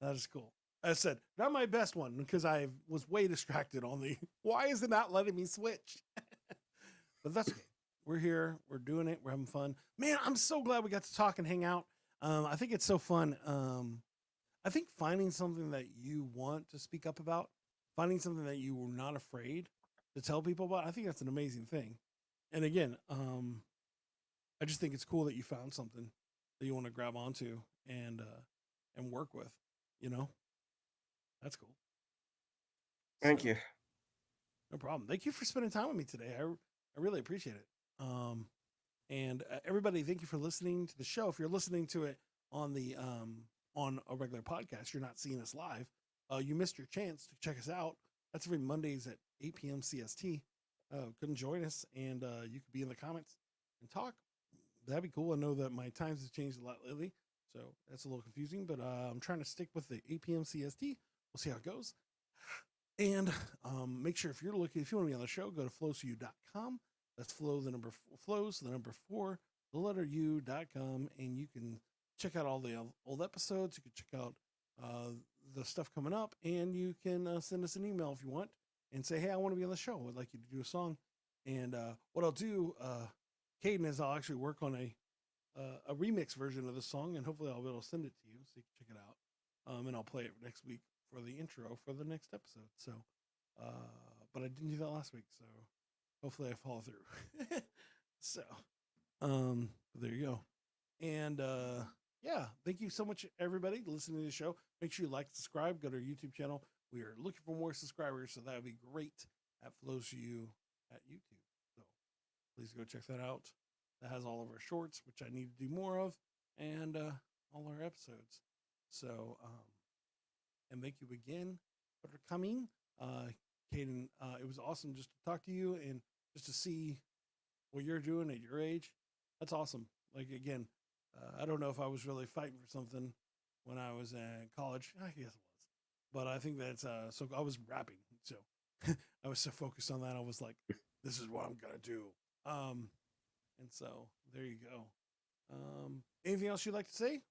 that is cool. I said, not my best one because I was way distracted on the why is it not letting me switch? But that's okay. We're here. We're doing it. We're having fun. Man, I'm so glad we got to talk and hang out. I think it's so fun. I think finding something that you want to speak up about, finding something that you were not afraid to tell people about, I think that's an amazing thing. And again, I just think it's cool that you found something that you want to grab onto and work with. You know, that's cool. Thank So, you. no problem. Thank you for spending time with me today. I really appreciate it. And everybody, thank you for listening to the show. If you're listening to it on the on a regular podcast, you're not seeing us live. You missed your chance to check us out. That's every Mondays at 8 p.m. CST. Couldn't join us, and you could be in the comments and talk. That'd be cool. I know that my times have changed a lot lately, so that's a little confusing. But I'm trying to stick with the 8 p.m. CST. We'll see how it goes. And make sure if you want to be on the show, go to flowsu.com. That's flows the number 4, the letter u.com, and you can check out all the old episodes. You can check out the stuff coming up, and you can send us an email if you want and say, hey, I want to be on the show. I'd like you to do a song. And what I'll do, Kadin, is I'll actually work on a remix version of the song, and hopefully I'll be able to send it to you so you can check it out. And I'll play it next week for the intro for the next episode. So, but I didn't do that last week, so hopefully I follow through. So, there you go. And yeah, thank you so much, everybody, listening to the show. Make sure you like, subscribe, go to our YouTube channel. We are looking for more subscribers, so that would be great at Flows for You at YouTube. So please go check that out. That has all of our shorts, which I need to do more of, and all our episodes. So, and thank you again for coming. Kadin, it was awesome just to talk to you and just to see what you're doing at your age. That's awesome. Like, again, I don't know if I was really fighting for something when I was in college. I guess it was. But I think that's, so I was rapping. So I was so focused on that. I was like, this is what I'm going to do. And so there you go. Anything else you'd like to say?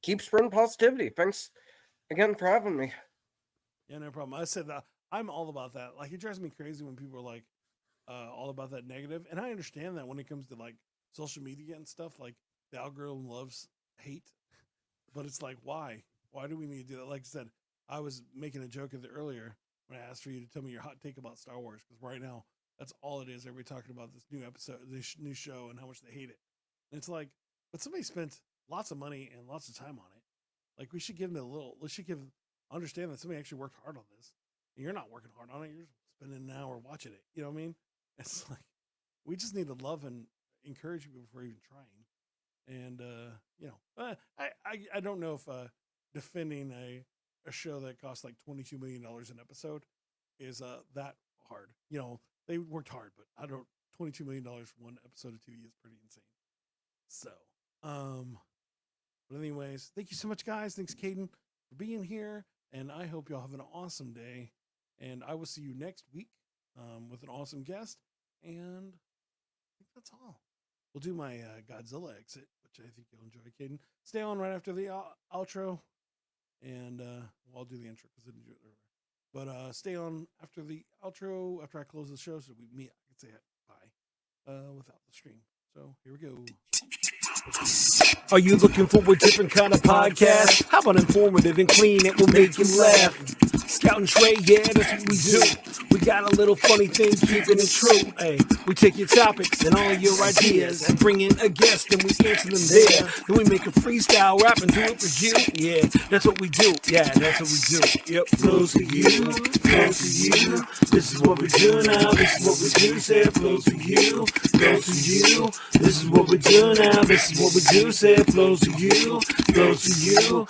Keep spreading positivity. Thanks again for having me. Yeah, no problem. I said that I'm all about that. Like, it drives me crazy when people are like all about that negative. And I understand that when it comes to like social media and stuff, like the algorithm loves hate. But it's like, why? Why do we need to do that? Like I said, I was making a joke of it earlier when I asked for you to tell me your hot take about Star Wars, because right now that's all it is. Everybody talking about this new episode, this new show, and how much they hate it. And it's like, but somebody spent lots of money and lots of time on it. Like, we should give them a little. We should understand that somebody actually worked hard on this. And you're not working hard on it. You're spending an hour watching it. You know what I mean? It's like we just need to love and encourage people before even trying. And you know, I don't know if defending a show that costs like $22 million an episode is that hard. You know, they worked hard, but I don't. $22 million for one episode of TV is pretty insane. So, but anyways, thank you so much, guys. Thanks, Kadin, for being here, and I hope y'all have an awesome day. And I will see you next week with an awesome guest. And I think that's all. We'll do my Godzilla exit, which I think you'll enjoy, Kadin. Stay on right after the outro, and I'll do the intro because I didn't do it earlier. But stay on after the outro, after I close the show, so we meet. I can say bye. without the stream. So here we go. Are you looking for a different kind of podcast? How about informative and clean? It will make you laugh. Scout and Trey, yeah, that's what we do. We got a little funny thing, keeping it true. Hey, we take your topics and all your ideas and bring in a guest and we answer them there. Then we make a freestyle rap and do it for you. Yeah, that's what we do. Yeah, that's what we do. Yep, flows to you, flows to you. This is what we do now. This is what we do. Say it flows to you, flows to you. This is what we do now. This is what we do. Say it flows to you, flows to you.